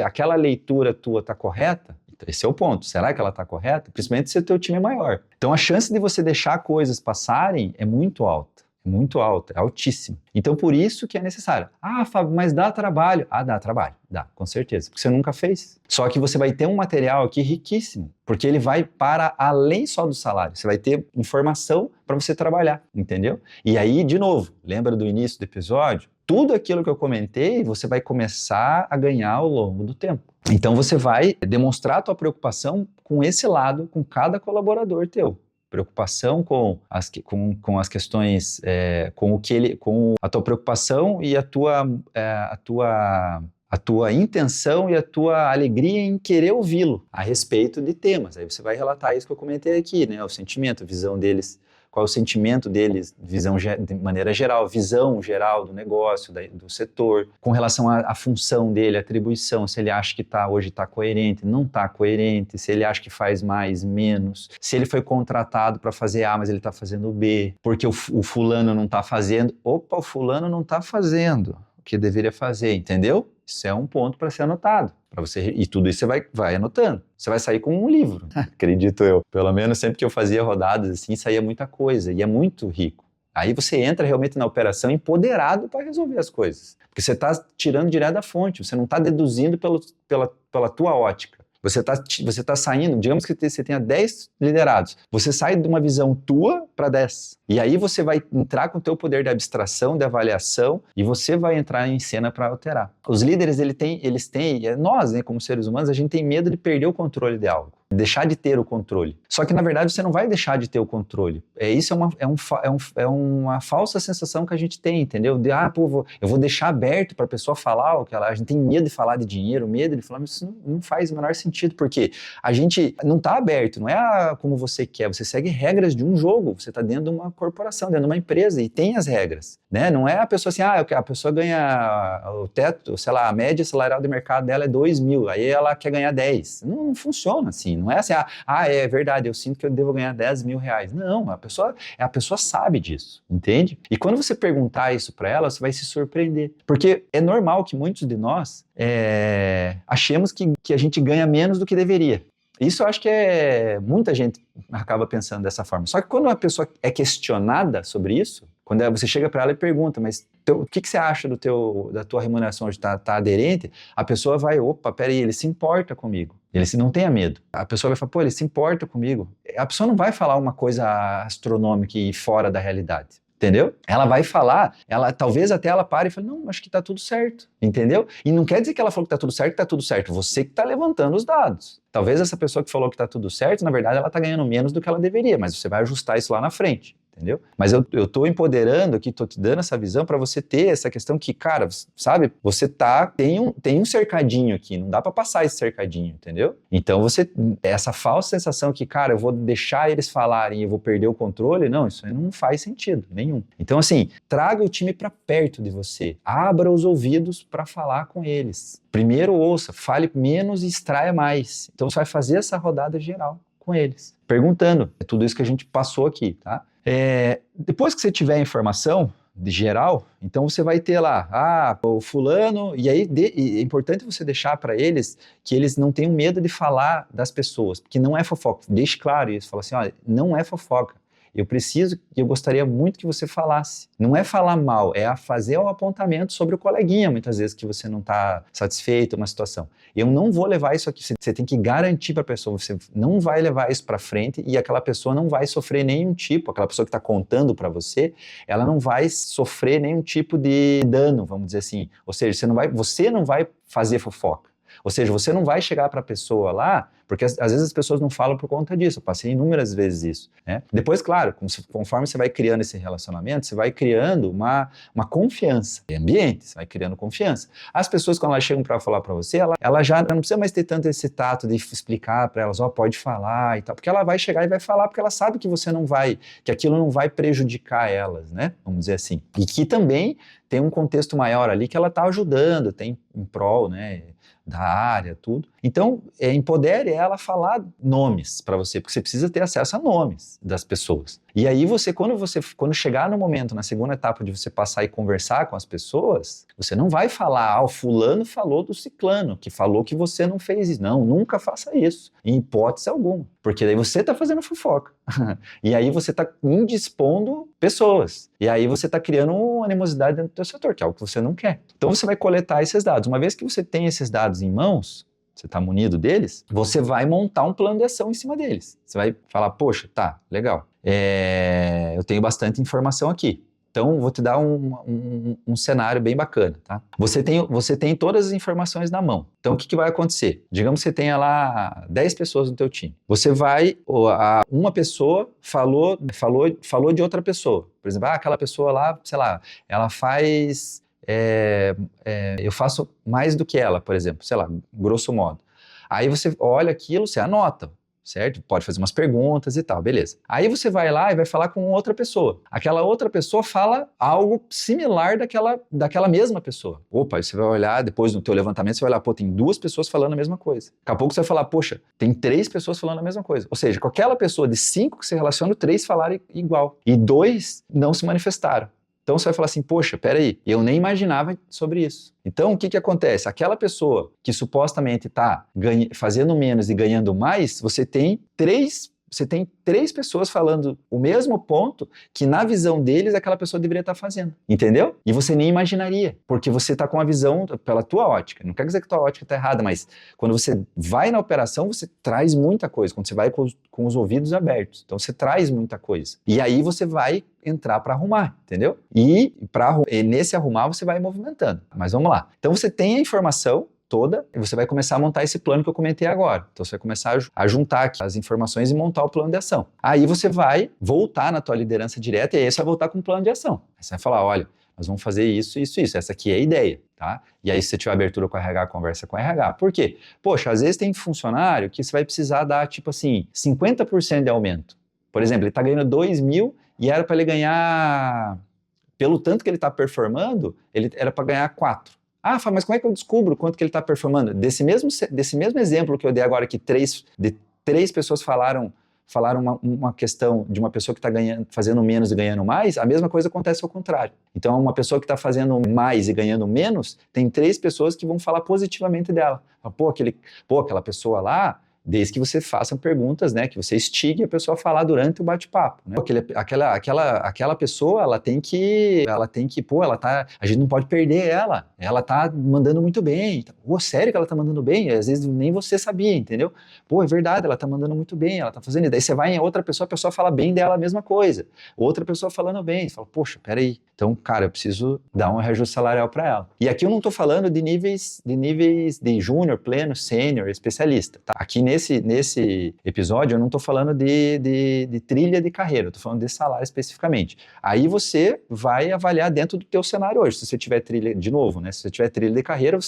aquela leitura tua está correta? Esse é o ponto. Será que ela está correta? Principalmente se o teu time é maior. Então a chance de você deixar coisas passarem é muito alta. Muito alta, é altíssima. Então por isso que é necessário. Fábio, mas dá trabalho. Dá trabalho. Dá, com certeza. Porque você nunca fez. Só que você vai ter um material aqui riquíssimo. Porque ele vai para além só do salário. Você vai ter informação para você trabalhar. Entendeu? E aí, de novo, lembra do início do episódio? Tudo aquilo que eu comentei, você vai começar a ganhar ao longo do tempo. Então você vai demonstrar a tua preocupação com esse lado, com cada colaborador teu. Preocupação com as questões, com a tua preocupação e a tua intenção e a tua alegria em querer ouvi-lo a respeito de temas. Aí você vai relatar isso que eu comentei aqui, né? O sentimento, a visão deles qual é o sentimento deles, de maneira geral, visão geral do negócio, do setor, com relação à função dele, atribuição, se ele acha que hoje está coerente, não está coerente, se ele acha que faz mais, menos, se ele foi contratado para fazer A, mas ele está fazendo B, porque o fulano não está fazendo, opa, o fulano não está fazendo o que deveria fazer, entendeu? Isso é um ponto para ser anotado. E tudo isso você vai anotando. Você vai sair com um livro, acredito eu. Pelo menos sempre que eu fazia rodadas assim, saía muita coisa, e é muito rico. Aí você entra realmente na operação empoderado para resolver as coisas. Porque você está tirando direto da fonte, você não está deduzindo pela tua ótica. Você tá saindo, digamos que você tenha 10 liderados, você sai de uma visão tua para 10. E aí você vai entrar com o teu poder de abstração, de avaliação, e você vai entrar em cena para alterar. Os líderes, eles têm, nós, né, como seres humanos, a gente tem medo de perder o controle de algo, deixar de ter o controle. Só que, na verdade, você não vai deixar de ter o controle. Isso é uma falsa sensação que a gente tem, entendeu? Eu vou deixar aberto para a pessoa falar o que a gente tem medo de falar de dinheiro, medo de falar, mas isso não faz o menor sentido, porque a gente não está aberto, não é como você quer, você segue regras de um jogo, você está dentro de uma corporação, dentro de uma empresa, e tem as regras, né? Não é a pessoa assim, a pessoa ganha o teto, sei lá, a média salarial do mercado dela é 2.000, aí ela quer ganhar 10. Não funciona assim, não é assim, é verdade, eu sinto que eu devo ganhar 10 mil reais. Não, a pessoa sabe disso, entende? E quando você perguntar isso para ela, você vai se surpreender, porque é normal que muitos de nós achemos que a gente ganha menos do que deveria. Isso eu acho que muita gente acaba pensando dessa forma. Só que quando a pessoa é questionada sobre isso, quando você chega para ela e pergunta, mas o que você acha da tua remuneração hoje, tá aderente? A pessoa vai, opa, peraí, ele se importa comigo. Não tenha medo. A pessoa vai falar, pô, ele se importa comigo. A pessoa não vai falar uma coisa astronômica e fora da realidade. Entendeu? Ela vai falar, talvez até ela pare e fale, não, acho que tá tudo certo, entendeu? E não quer dizer que ela falou que tá tudo certo, você que tá levantando os dados. Talvez essa pessoa que falou que tá tudo certo, na verdade ela tá ganhando menos do que ela deveria, mas você vai ajustar isso lá na frente. Entendeu? Mas eu tô empoderando aqui, tô te dando essa visão para você ter essa questão que, cara, sabe, você tem um cercadinho aqui, não dá para passar esse cercadinho, entendeu? Então essa falsa sensação que, cara, eu vou deixar eles falarem e eu vou perder o controle, não, isso aí não faz sentido nenhum. Então, assim, traga o time para perto de você, abra os ouvidos para falar com eles. Primeiro ouça, fale menos e extraia mais. Então você vai fazer essa rodada geral com eles, perguntando. É tudo isso que a gente passou aqui, tá? Depois que você tiver a informação de geral, então você vai ter lá, o fulano, e aí é importante você deixar para eles que eles não tenham medo de falar das pessoas, porque não é fofoca. Deixe claro isso, fala assim, olha, não é fofoca. Eu gostaria muito que você falasse. Não é falar mal, é fazer um apontamento sobre o coleguinha, muitas vezes, que você não está satisfeito, uma situação. Eu não vou levar isso aqui, você tem que garantir para a pessoa, você não vai levar isso para frente e aquela pessoa não vai sofrer nenhum tipo, aquela pessoa que está contando para você, ela não vai sofrer nenhum tipo de dano, vamos dizer assim. Ou seja, você não vai fazer fofoca. Ou seja, você não vai chegar para a pessoa lá, porque às vezes as pessoas não falam por conta disso, eu passei inúmeras vezes isso, né? Depois, claro, conforme você vai criando esse relacionamento, você vai criando uma confiança, ambiente, você vai criando confiança. As pessoas, quando elas chegam para falar para você, ela já não precisa mais ter tanto esse tato de explicar para elas, pode falar e tal, porque ela vai chegar e vai falar, porque ela sabe que que aquilo não vai prejudicar elas, né? Vamos dizer assim. E que também tem um contexto maior ali que ela está ajudando, tem em prol, né, da área, tudo. Então, empodere ela a falar nomes para você, porque você precisa ter acesso a nomes das pessoas. E aí quando chegar no momento, na segunda etapa de você passar e conversar com as pessoas, você não vai falar, o fulano falou do ciclano, que falou que você não fez isso. Não, nunca faça isso, em hipótese alguma, porque daí você está fazendo fofoca. E aí você está indispondo pessoas. E aí você está criando uma animosidade dentro do seu setor, que é algo que você não quer. Então você vai coletar esses dados. Uma vez que você tem esses dados em mãos, você está munido deles, você vai montar um plano de ação em cima deles. Você vai falar, poxa, tá, legal. Eu tenho bastante informação aqui. Então, vou te dar um cenário bem bacana, tá? Você tem todas as informações na mão. Então, o que vai acontecer? Digamos que você tenha lá 10 pessoas no teu time. Uma pessoa falou de outra pessoa. Por exemplo, aquela pessoa lá, sei lá, ela faz... eu faço mais do que ela, por exemplo, sei lá, grosso modo. Aí você olha aquilo, você anota. certo? Pode fazer umas perguntas e tal, beleza. Aí você vai lá e vai falar com outra pessoa. Aquela outra pessoa fala algo similar daquela mesma pessoa. Opa, aí você vai olhar, depois no teu levantamento, você vai olhar, pô, tem 2 pessoas falando a mesma coisa. Daqui a pouco você vai falar, poxa, tem 3 pessoas falando a mesma coisa. Ou seja, com aquela pessoa de 5 que se relaciona, 3 falaram igual. E 2 não se manifestaram. Então você vai falar assim, poxa, peraí, eu nem imaginava sobre isso. Então o que que acontece? Aquela pessoa que supostamente está fazendo menos e ganhando mais, você tem três pessoas falando o mesmo ponto que na visão deles aquela pessoa deveria estar fazendo, entendeu? E você nem imaginaria, porque você está com a visão pela tua ótica. Não quer dizer que a tua ótica está errada, mas quando você vai na operação, você traz muita coisa, quando você vai com os ouvidos abertos. Então você traz muita coisa. E aí você vai entrar para arrumar, entendeu? E nesse arrumar você vai movimentando. Mas vamos lá. Então você tem a informação toda e você vai começar a montar esse plano que eu comentei agora. Então você vai começar a juntar aqui as informações e montar o plano de ação. Aí você vai voltar na tua liderança direta e aí você vai voltar com um plano de ação. Aí você vai falar, olha, nós vamos fazer isso, isso, isso. Essa aqui é a ideia, tá? E aí se você tiver abertura com o RH, conversa com o RH. Por quê? Poxa, às vezes tem funcionário que você vai precisar dar, tipo assim, 50% de aumento. Por exemplo, ele está ganhando 2 mil e era para ele ganhar, pelo tanto que ele está performando, ele era para ganhar 4. Ah, mas como é que eu descubro quanto que ele está performando? Desse mesmo exemplo que eu dei agora, que três pessoas falaram uma questão de uma pessoa que está fazendo menos e ganhando mais, a mesma coisa acontece ao contrário. Então, uma pessoa que está fazendo mais e ganhando menos, tem 3 pessoas que vão falar positivamente dela. Aquela pessoa lá, desde que você faça perguntas, né, que você instigue a pessoa a falar durante o bate-papo, né? Aquela pessoa, ela tem que, a gente não pode perder ela tá mandando muito bem. Pô, sério que ela tá mandando bem? Às vezes nem você sabia, entendeu? Pô, é verdade, ela tá mandando muito bem, ela tá fazendo, e daí você vai em outra pessoa, a pessoa fala bem dela a mesma coisa, outra pessoa falando bem, você fala, poxa, peraí, então, cara, eu preciso dar um reajuste salarial para ela. E aqui eu não tô falando de níveis de júnior, pleno, sênior, especialista, tá? Aqui nesse episódio eu não estou falando de trilha de carreira, eu estou falando de salário especificamente. Aí você vai avaliar dentro do teu cenário hoje. Se você tiver trilha, de novo, né? Se você tiver trilha de carreira,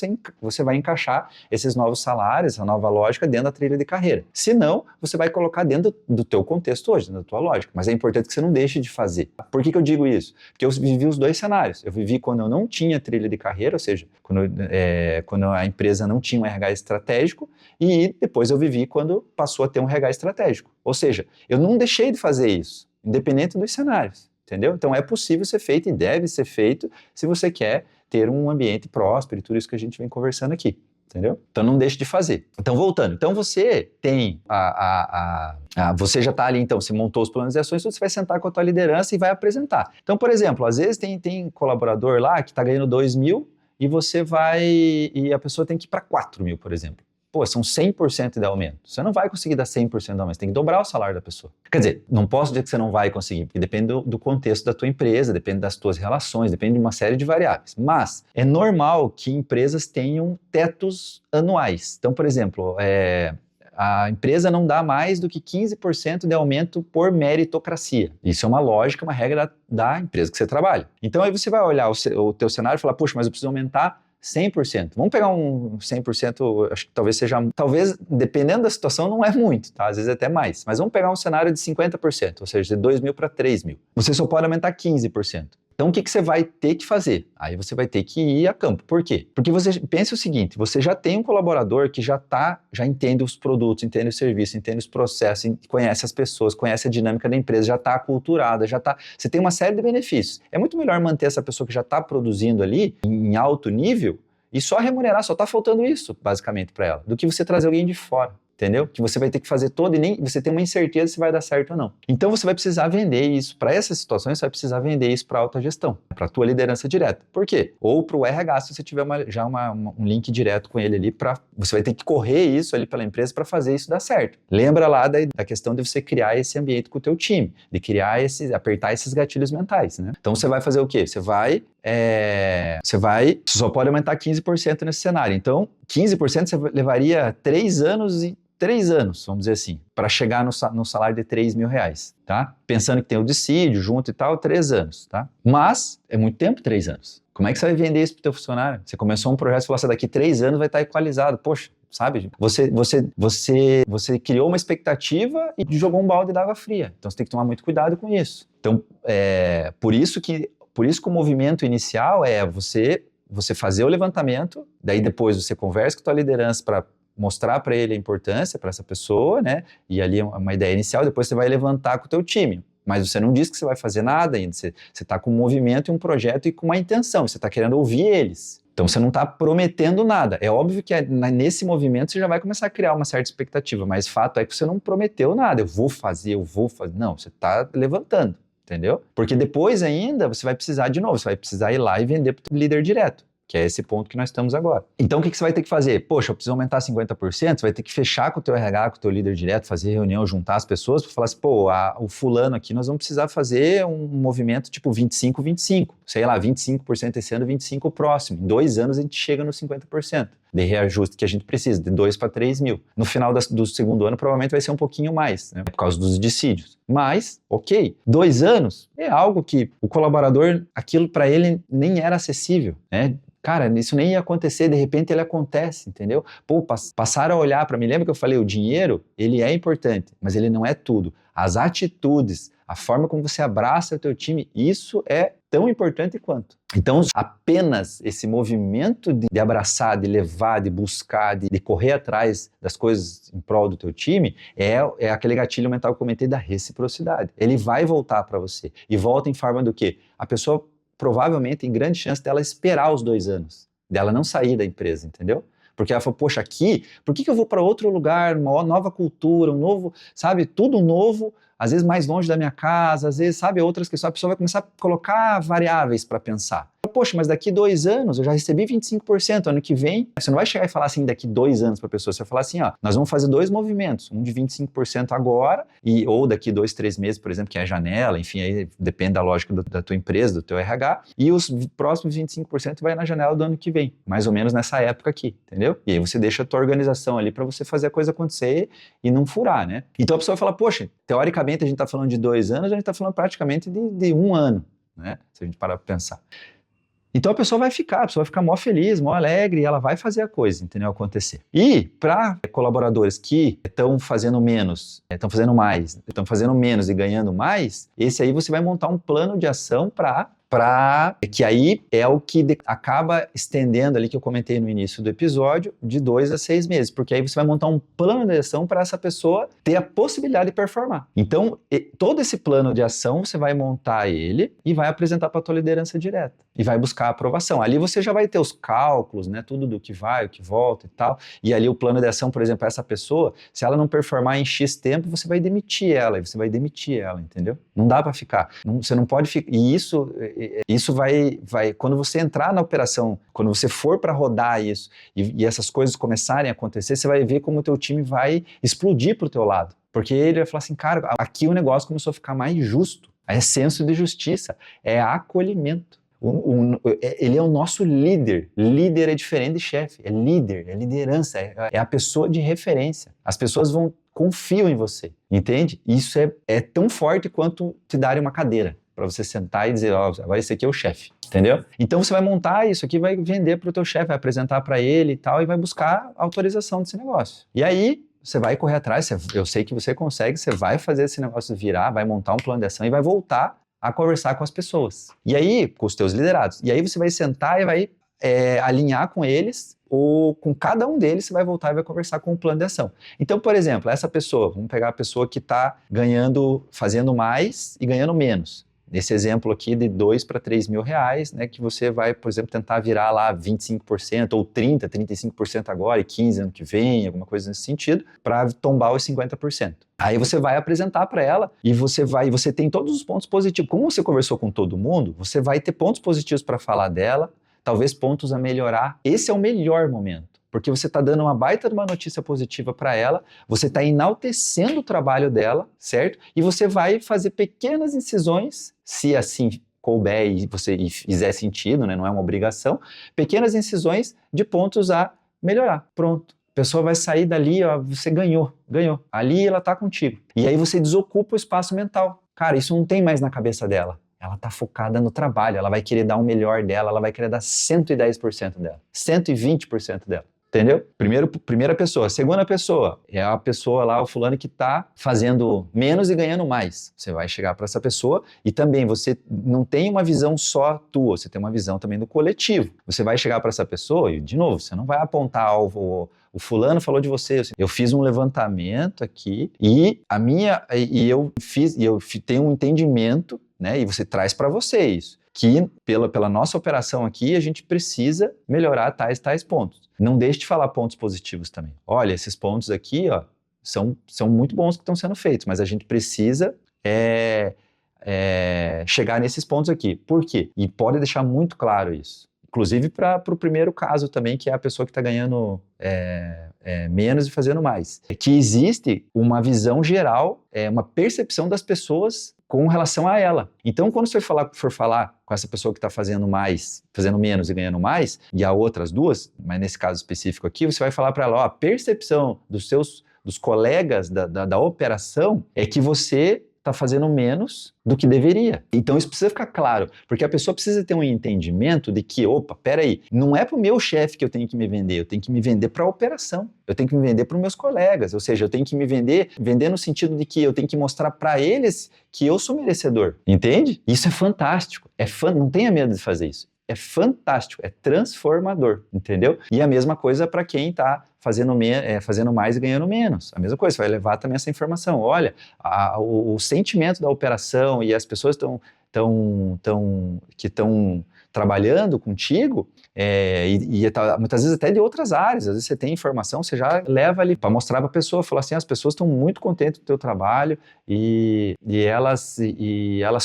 você vai encaixar esses novos salários, essa nova lógica dentro da trilha de carreira. Se não, você vai colocar dentro do teu contexto hoje, dentro da tua lógica. Mas é importante que você não deixe de fazer. Por que eu digo isso? Porque eu vivi os 2 cenários. Eu vivi quando eu não tinha trilha de carreira, ou seja, quando a empresa não tinha um RH estratégico, e depois eu vivi quando passou a ter um RH estratégico. Ou seja, eu não deixei de fazer isso, independente dos cenários, entendeu? Então é possível ser feito e deve ser feito se você quer ter um ambiente próspero e tudo isso que a gente vem conversando aqui, entendeu? Então não deixe de fazer. Então voltando, então você tem você já está ali, então, você montou os planos de ações, você vai sentar com a tua liderança e vai apresentar. Então, por exemplo, às vezes tem colaborador lá que está ganhando 2 mil e a pessoa tem que ir para 4 mil, por exemplo. Pô, são 100% de aumento. Você não vai conseguir dar 100% de aumento, você tem que dobrar o salário da pessoa. Quer dizer, não posso dizer que você não vai conseguir, porque depende do contexto da tua empresa, depende das tuas relações, depende de uma série de variáveis. Mas é normal que empresas tenham tetos anuais. Então, por exemplo, a empresa não dá mais do que 15% de aumento por meritocracia. Isso é uma lógica, uma regra da empresa que você trabalha. Então aí você vai olhar o teu cenário e falar, poxa, mas eu preciso aumentar 100%. Vamos pegar um 100%, acho que talvez, dependendo da situação, não é muito, tá? Às vezes é até mais. Mas vamos pegar um cenário de 50%, ou seja, de 2 mil para 3 mil. Você só pode aumentar 15%. Então, o que você vai ter que fazer? Aí você vai ter que ir a campo. Por quê? Porque você pensa o seguinte, você já tem um colaborador que já entende os produtos, entende o serviço, entende os processos, conhece as pessoas, conhece a dinâmica da empresa, já está aculturada, você tem uma série de benefícios. É muito melhor manter essa pessoa que já está produzindo ali em alto nível e só remunerar, só está faltando isso, basicamente, para ela, do que você trazer alguém de fora. Entendeu? Que você vai ter que fazer todo e nem você tem uma incerteza se vai dar certo ou não. Então você vai precisar vender isso. Para essas situações, você vai precisar vender isso para a alta gestão, para a tua liderança direta. Por quê? Ou para o RH, se você tiver um link direto com ele ali, você vai ter que correr isso ali pela empresa para fazer isso dar certo. Lembra lá da questão de você criar esse ambiente com o teu time, de apertar esses gatilhos mentais, né? Então você vai fazer o quê? Você só pode aumentar 15% nesse cenário. Então, 15% você levaria 3 anos, vamos dizer assim, para chegar no salário de 3 mil reais, tá? Pensando que tem o dissídio junto e tal, 3 anos, tá? Mas é muito tempo, 3 anos. Como é que você vai vender isso para o teu funcionário? Você começou um projeto e falou assim, daqui 3 anos vai estar equalizado. Poxa, sabe? Você criou uma expectativa e jogou um balde d'água fria. Então você tem que tomar muito cuidado com isso. Então, por isso que o movimento inicial é você fazer o levantamento, daí depois você conversa com a tua liderança para mostrar para ele a importância, para essa pessoa, né? E ali é uma ideia inicial, depois você vai levantar com o teu time. Mas você não diz que você vai fazer nada ainda, você está com um movimento e um projeto e com uma intenção, você está querendo ouvir eles. Então você não está prometendo nada. É óbvio que nesse movimento você já vai começar a criar uma certa expectativa, mas fato é que você não prometeu nada, eu vou fazer. Não, você está levantando, entendeu? Porque depois ainda você vai precisar de novo, você vai precisar ir lá e vender para o líder direto. Que é esse ponto que nós estamos agora. Então, o que você vai ter que fazer? Poxa, eu preciso aumentar 50%, você vai ter que fechar com o teu RH, com o teu líder direto, fazer reunião, juntar as pessoas, para falar assim, pô, o fulano aqui, nós vamos precisar fazer um movimento tipo 25-25, sei lá, 25% esse ano, 25% o próximo. Em 2 anos a gente chega nos 50% de reajuste que a gente precisa, de 2 para 3 mil. No final do segundo ano, provavelmente vai ser um pouquinho mais, né, por causa dos dissídios. Mas, ok, 2 anos é algo que o colaborador, aquilo para ele nem era acessível, né? Cara, isso nem ia acontecer, de repente ele acontece, entendeu? Pô, passaram a olhar para mim, lembra que eu falei, o dinheiro, ele é importante, mas ele não é tudo. As atitudes, a forma como você abraça o teu time, isso é tão importante quanto. Então, apenas esse movimento de abraçar, de levar, de buscar, de correr atrás das coisas em prol do teu time, é aquele gatilho mental que eu comentei da reciprocidade. Ele vai voltar para você. E volta em forma do quê? A pessoa provavelmente tem grande chance dela esperar os 2 anos, dela não sair da empresa, entendeu? Porque ela falou, poxa, aqui, por que eu vou para outro lugar, uma nova cultura, um novo, sabe, tudo novo, às vezes mais longe da minha casa, às vezes, sabe, outras questões, a pessoa vai começar a colocar variáveis para pensar. Poxa, mas daqui 2 anos eu já recebi 25%, ano que vem, você não vai chegar e falar assim daqui 2 anos para a pessoa, você vai falar assim, ó, nós vamos fazer 2 movimentos, um de 25% agora, ou daqui 2, 3 meses, por exemplo, que é a janela, enfim, aí depende da lógica da tua empresa, do teu RH, e os próximos 25% vai na janela do ano que vem, mais ou menos nessa época aqui, entendeu? E aí você deixa a tua organização ali para você fazer a coisa acontecer e não furar, né? Então a pessoa vai falar, poxa, teoricamente a gente está falando de 2 anos, a gente está falando praticamente de 1 ano, né? Se a gente parar para pensar. Então a pessoa vai ficar mó feliz, mó alegre, e ela vai fazer a coisa, entendeu? Acontecer. E para colaboradores que estão fazendo menos, estão fazendo mais, estão fazendo menos e ganhando mais, esse aí você vai montar um plano de ação para que aí é o que acaba estendendo ali que eu comentei no início do episódio, de 2 a 6 meses, porque aí você vai montar um plano de ação para essa pessoa ter a possibilidade de performar. Então, todo esse plano de ação, você vai montar ele e vai apresentar para a tua liderança direta e vai buscar a aprovação. Ali você já vai ter os cálculos, né, tudo do que vai, o que volta e tal, e ali o plano de ação, por exemplo, essa pessoa, se ela não performar em X tempo, você vai demitir ela, entendeu? Não dá para ficar, você não pode ficar, e isso vai, quando você entrar na operação, quando você for para rodar isso e essas coisas começarem a acontecer, você vai ver como o teu time vai explodir pro teu lado. Porque ele vai falar assim, cara, aqui o negócio começou a ficar mais justo. É senso de justiça, é acolhimento. Ele é o nosso líder. Líder é diferente de chefe, é líder, é liderança, é a pessoa de referência. As pessoas confiam em você, entende? Isso é tão forte quanto te darem uma cadeira para você sentar e dizer, ó, agora esse aqui é o chefe, entendeu? Então você vai montar isso aqui, vai vender para o teu chefe, vai apresentar para ele e tal, e vai buscar autorização desse negócio. E aí você vai correr atrás, eu sei que você consegue, você vai fazer esse negócio virar, vai montar um plano de ação e vai voltar a conversar com as pessoas. E aí, com os teus liderados. E aí você vai sentar e vai alinhar com eles, ou com cada um deles você vai voltar e vai conversar com o plano de ação. Então, por exemplo, essa pessoa, vamos pegar a pessoa que está fazendo mais e ganhando menos. Nesse exemplo aqui de 2 para 3 mil reais, né, que você vai, por exemplo, tentar virar lá 25% ou 30%, 35% agora e 15% ano que vem, alguma coisa nesse sentido, para tombar os 50%. Aí você vai apresentar para ela e você tem todos os pontos positivos. Como você conversou com todo mundo, você vai ter pontos positivos para falar dela, talvez pontos a melhorar. Esse é o melhor momento. Porque você está dando uma baita de uma notícia positiva para ela, você está enaltecendo o trabalho dela, certo? E você vai fazer pequenas incisões, se assim couber e fizer sentido, né? Não é uma obrigação, pequenas incisões de pontos a melhorar. Pronto. A pessoa vai sair dali, ó, você ganhou. Ali ela está contigo. E aí você desocupa o espaço mental. Cara, isso não tem mais na cabeça dela. Ela está focada no trabalho, ela vai querer dar o melhor dela, ela vai querer dar 110% dela, 120% dela. Entendeu? Primeira pessoa. Segunda pessoa é a pessoa lá, o fulano que está fazendo menos e ganhando mais. Você vai chegar para essa pessoa e também você não tem uma visão só tua, você tem uma visão também do coletivo. Você vai chegar para essa pessoa e, de novo, você não vai apontar o fulano falou de você. Eu fiz um levantamento aqui e eu tenho um entendimento, né? E você traz para você isso. Que pela nossa operação aqui, a gente precisa melhorar tais pontos. Não deixe de falar pontos positivos também. Olha, esses pontos aqui, ó, são muito bons que estão sendo feitos, mas a gente precisa chegar nesses pontos aqui. Por quê? E pode deixar muito claro isso. Inclusive para o primeiro caso também, que é a pessoa que está ganhando menos e fazendo mais. É que existe uma visão geral, uma percepção das pessoas com relação a ela. Então, quando você for falar com essa pessoa que está fazendo menos e ganhando mais, e a outras duas, mas nesse caso específico aqui, você vai falar para ela, ó, a percepção dos colegas da operação é que você está fazendo menos do que deveria. Então isso precisa ficar claro, porque a pessoa precisa ter um entendimento de que, opa, peraí, não é para o meu chefe que eu tenho que me vender, eu tenho que me vender para a operação, eu tenho que me vender para os meus colegas, ou seja, eu tenho que me vender no sentido de que eu tenho que mostrar para eles que eu sou merecedor, entende? Isso é fantástico, não tenha medo de fazer isso. É fantástico, é transformador, entendeu? E a mesma coisa para quem está fazendo mais e ganhando menos. A mesma coisa, você vai levar também essa informação. Olha, o sentimento da operação e as pessoas que estão trabalhando contigo, muitas vezes até de outras áreas, às vezes você tem informação, você já leva ali para mostrar para a pessoa, falar assim, as pessoas estão muito contentes com o teu trabalho e elas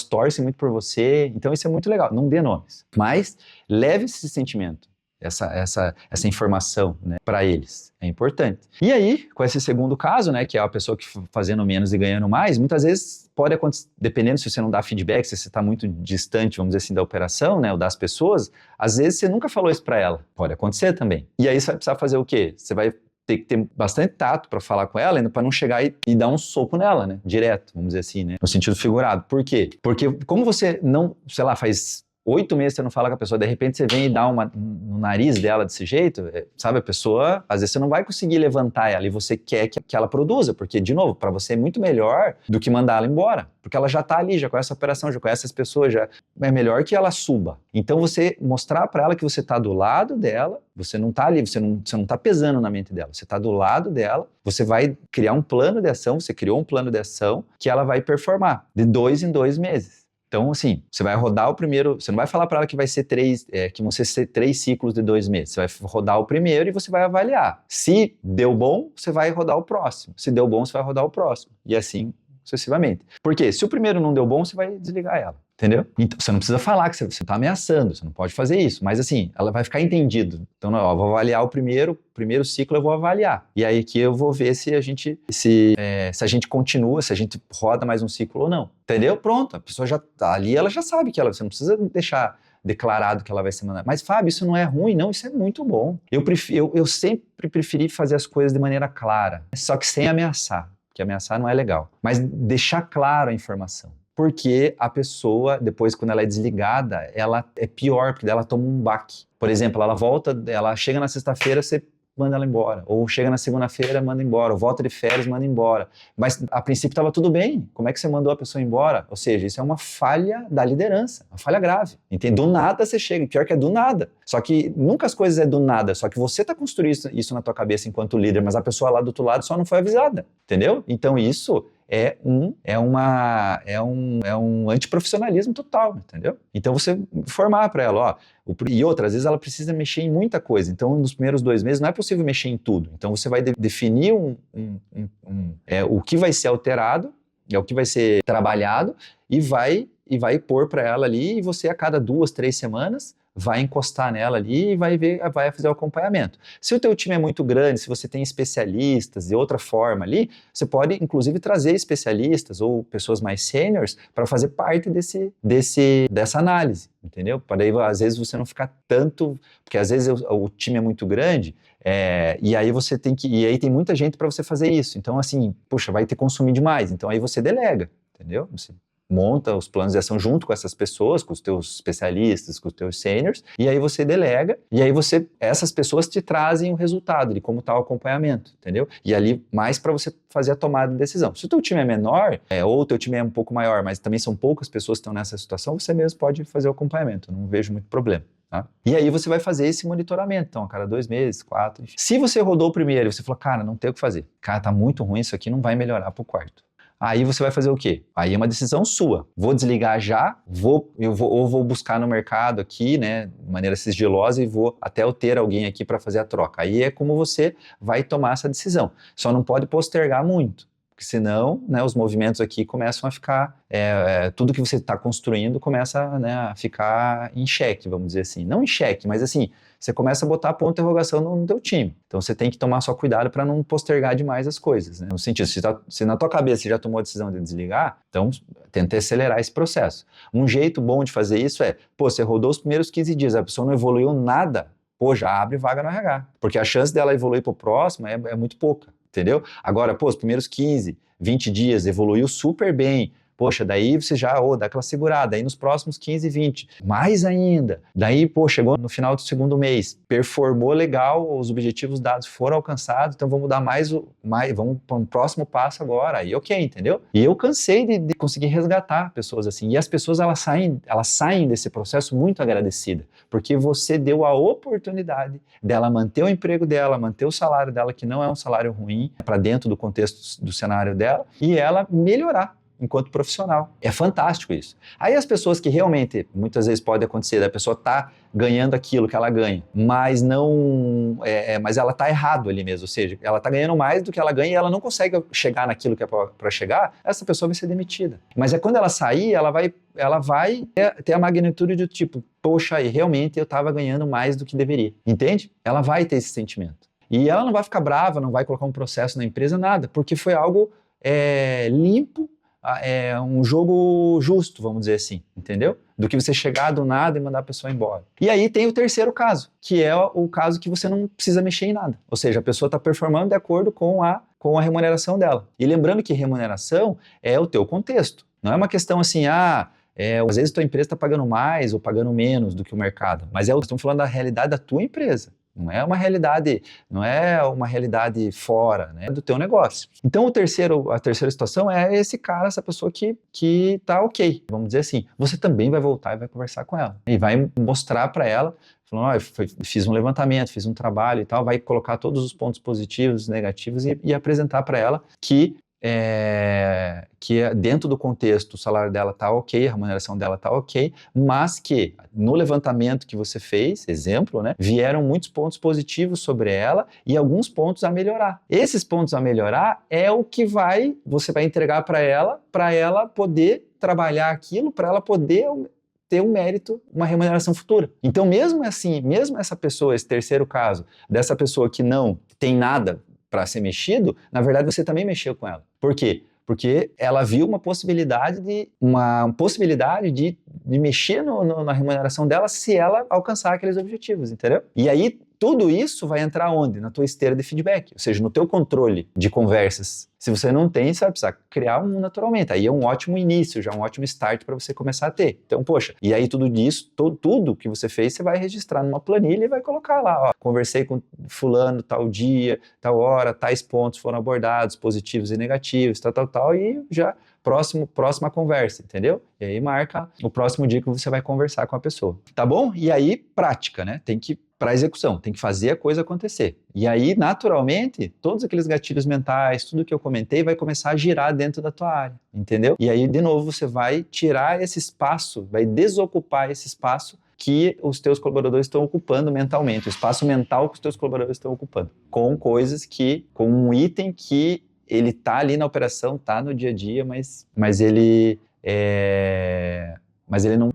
torcem muito por você, então isso é muito legal, não dê nomes, mas leve esse sentimento, essa informação, né, para eles, é importante. E aí, com esse segundo caso, né, que é a pessoa que fazendo menos e ganhando mais, muitas vezes pode acontecer, dependendo se você não dá feedback, se você está muito distante, vamos dizer assim, da operação, né, ou das pessoas, às vezes você nunca falou isso para ela, pode acontecer também. E aí você vai precisar fazer o quê? Você vai ter que ter bastante tato para falar com ela, ainda para não chegar e dar um soco nela, né, direto, vamos dizer assim, né, no sentido figurado. Por quê? Porque como você não, sei lá, faz 8 meses você não fala com a pessoa, de repente você vem e dá no nariz dela desse jeito, sabe, a pessoa, às vezes você não vai conseguir levantar ela e você quer que ela produza, porque, de novo, para você é muito melhor do que mandar ela embora, porque ela já está ali, já conhece a operação, já conhece as pessoas, já é melhor que ela suba. Então você mostrar para ela que você está do lado dela, você não está ali, você não está pesando na mente dela, você está do lado dela, você vai criar um plano de ação, você criou um plano de ação que ela vai performar de 2 em 2 meses. Então, assim, você vai rodar o primeiro, você não vai falar para ela que vai ser que vão ser 3 ciclos de 2 meses. Você vai rodar o primeiro e você vai avaliar. Se deu bom, você vai rodar o próximo. Se deu bom, você vai rodar o próximo. E assim sucessivamente. Porque se o primeiro não deu bom, você vai desligar ela. Entendeu? Então, você não precisa falar que você está ameaçando, você não pode fazer isso, mas assim, ela vai ficar entendido. Então, ó, eu vou avaliar o primeiro ciclo, eu vou avaliar. E aí aqui eu vou ver se a gente continua, se a gente roda mais um ciclo ou não. Entendeu? Pronto, a pessoa já tá ali, ela já sabe que você não precisa deixar declarado que ela vai ser mandada. Mas, Fábio, isso não é ruim? Não, isso é muito bom. Eu sempre preferi fazer as coisas de maneira clara, só que sem ameaçar, porque ameaçar não é legal. Mas deixar claro a informação. Porque a pessoa, depois, quando ela é desligada, ela é pior, porque ela toma um baque. Por exemplo, ela chega na sexta-feira, você manda ela embora. Ou chega na segunda-feira, manda embora. Ou volta de férias, manda embora. Mas, a princípio, estava tudo bem. Como é que você mandou a pessoa embora? Ou seja, isso é uma falha da liderança. Uma falha grave. Entende? Do nada você chega. Pior que é do nada. Só que nunca as coisas é do nada. Só que você está construindo isso na tua cabeça enquanto líder, mas a pessoa lá do outro lado só não foi avisada. Entendeu? Então, isso é um antiprofissionalismo total, entendeu? Então você informar para ela, ó, e outra, às vezes ela precisa mexer em muita coisa, então nos primeiros 2 meses não é possível mexer em tudo, então você vai definir o que vai ser alterado, o que vai ser trabalhado e vai pôr para ela ali e você a cada 2, 3 semanas vai encostar nela ali e vai fazer o acompanhamento. Se o teu time é muito grande, se você tem especialistas de outra forma ali, você pode, inclusive, trazer especialistas ou pessoas mais sêniores para fazer parte dessa análise, entendeu? Para aí, às vezes, você não ficar tanto... Porque, às vezes, o time é muito grande e aí você tem que... E aí tem muita gente para você fazer isso. Então, assim, puxa, vai ter que consumir demais. Então, aí você delega, entendeu? Você monta os planos de ação junto com essas pessoas, com os teus especialistas, com os teus seniors, e aí você delega, e aí essas pessoas te trazem o resultado de como está o acompanhamento, entendeu? E ali mais para você fazer a tomada de decisão. Se o teu time é menor, ou o teu time é um pouco maior, mas também são poucas pessoas que estão nessa situação, você mesmo pode fazer o acompanhamento, não vejo muito problema. Tá? E aí você vai fazer esse monitoramento, então, a cada 2 meses, 4, enfim. Se você rodou o primeiro e você falou, cara, não tem o que fazer, cara, tá muito ruim, isso aqui não vai melhorar pro quarto. Aí você vai fazer o quê? Aí é uma decisão sua. Vou desligar já, ou vou buscar no mercado aqui, né, de maneira sigilosa, e vou até eu ter alguém aqui para fazer a troca. Aí é como você vai tomar essa decisão. Só não pode postergar muito, porque senão, né, os movimentos aqui começam a ficar, tudo que você está construindo começa, né, a ficar em xeque, vamos dizer assim. Não em xeque, mas assim, você começa a botar ponto de interrogação no teu time. Então você tem que tomar só cuidado para não postergar demais as coisas, né? No sentido, se na tua cabeça você já tomou a decisão de desligar, então tenta acelerar esse processo. Um jeito bom de fazer isso você rodou os primeiros 15 dias, a pessoa não evoluiu nada, já abre vaga no RH. Porque a chance dela evoluir para o próximo é muito pouca, entendeu? Agora, os primeiros 15, 20 dias evoluiu super bem, poxa, daí você já dá aquela segurada, aí nos próximos 15, 20, mais ainda. Daí, chegou no final do segundo mês, performou legal, os objetivos dados foram alcançados, então vamos dar vamos para um próximo passo agora, aí ok, entendeu? E eu cansei de conseguir resgatar pessoas assim, e as pessoas elas saem desse processo muito agradecidas, porque você deu a oportunidade dela manter o emprego dela, manter o salário dela, que não é um salário ruim, para dentro do contexto do cenário dela, e ela melhorar enquanto profissional. É fantástico isso. Aí as pessoas que realmente, muitas vezes pode acontecer, da pessoa tá ganhando aquilo que ela ganha, mas não, mas ela tá errado ali mesmo, ou seja, ela tá ganhando mais do que ela ganha e ela não consegue chegar naquilo que é para chegar, essa pessoa vai ser demitida. Mas quando ela sair, ela vai ter a magnitude do tipo, poxa, aí realmente eu tava ganhando mais do que deveria, entende? Ela vai ter esse sentimento. E ela não vai ficar brava, não vai colocar um processo na empresa, nada, porque foi algo limpo, um jogo justo, vamos dizer assim, entendeu? Do que você chegar do nada e mandar a pessoa embora. E aí tem o terceiro caso, que é o caso que você não precisa mexer em nada. Ou seja, a pessoa está performando de acordo com a remuneração dela. E lembrando que remuneração é o teu contexto. Não é uma questão assim, às vezes tua empresa está pagando mais ou pagando menos do que o mercado, mas estamos falando da realidade da tua empresa. Não é uma realidade fora, né, do teu negócio. Então a terceira situação é essa pessoa que tá ok, vamos dizer assim. Você também vai voltar e vai conversar com ela. E vai mostrar para ela, falando, fiz um levantamento, fiz um trabalho e tal, vai colocar todos os pontos positivos, negativos e apresentar para ela que dentro do contexto o salário dela está ok, a remuneração dela está ok, mas que no levantamento que você fez, exemplo, né, vieram muitos pontos positivos sobre ela e alguns pontos a melhorar. Esses pontos a melhorar é o que você vai entregar para ela poder trabalhar aquilo, para ela poder ter um mérito, uma remuneração futura. Então, mesmo assim, mesmo essa pessoa, esse terceiro caso, dessa pessoa que não tem nada para ser mexido, na verdade você também mexeu com ela. Por quê? Porque ela viu uma possibilidade de mexer na remuneração dela se ela alcançar aqueles objetivos, entendeu? E aí tudo isso vai entrar onde? Na tua esteira de feedback, ou seja, no teu controle de conversas. Se você não tem, você vai precisar criar um naturalmente. Aí é um ótimo início, já um ótimo start para você começar a ter. Então, e aí tudo disso, tudo que você fez, você vai registrar numa planilha e vai colocar lá, conversei com fulano tal dia, tal hora, tais pontos foram abordados, positivos e negativos, tal, e já próxima conversa, entendeu? E aí marca o próximo dia que você vai conversar com a pessoa, tá bom? E aí, prática, né? Para execução, tem que fazer a coisa acontecer. E aí, naturalmente, todos aqueles gatilhos mentais, tudo que eu comentei, vai começar a girar dentro da tua área, entendeu? E aí, de novo, você vai tirar esse espaço, vai desocupar esse espaço que os teus colaboradores estão ocupando mentalmente, o espaço mental que os teus colaboradores estão ocupando, com um item que ele está ali na operação, está no dia a dia, mas ele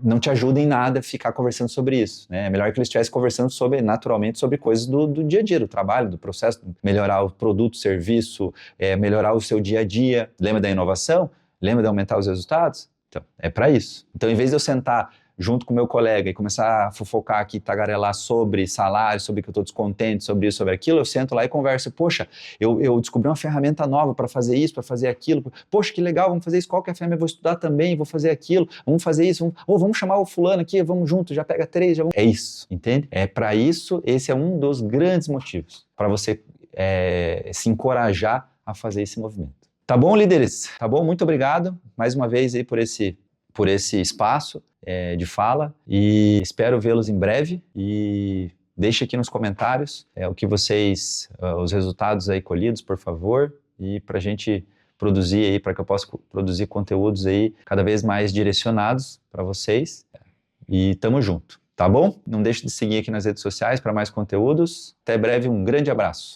não te ajuda em nada a ficar conversando sobre isso, né? É melhor que ele estivesse conversando naturalmente sobre coisas do dia a dia, do trabalho, do processo, melhorar o produto, o serviço, melhorar o seu dia a dia. Lembra da inovação? Lembra de aumentar os resultados? Então, é para isso. Então, em vez de eu sentar junto com o meu colega e começar a fofocar aqui, tagarelar sobre salário, sobre que eu estou descontente, sobre isso, sobre aquilo, eu sento lá e converso. Poxa, eu descobri uma ferramenta nova para fazer isso, para fazer aquilo. Poxa, que legal, vamos fazer isso. Qual que é a ferramenta? Eu vou estudar também, vou fazer aquilo. Vamos fazer isso. Vamos chamar o fulano aqui, vamos junto, já pega 3. Já vamos... É isso, entende? É para isso, esse é um dos grandes motivos para você se encorajar a fazer esse movimento. Tá bom, líderes? Tá bom? Muito obrigado mais uma vez aí por esse espaço de fala e espero vê-los em breve e deixe aqui nos comentários o que vocês, os resultados aí colhidos, por favor, e para a gente produzir aí, para que eu possa produzir conteúdos aí cada vez mais direcionados para vocês e tamo junto, tá bom? Não deixe de seguir aqui nas redes sociais para mais conteúdos. Até breve, um grande abraço.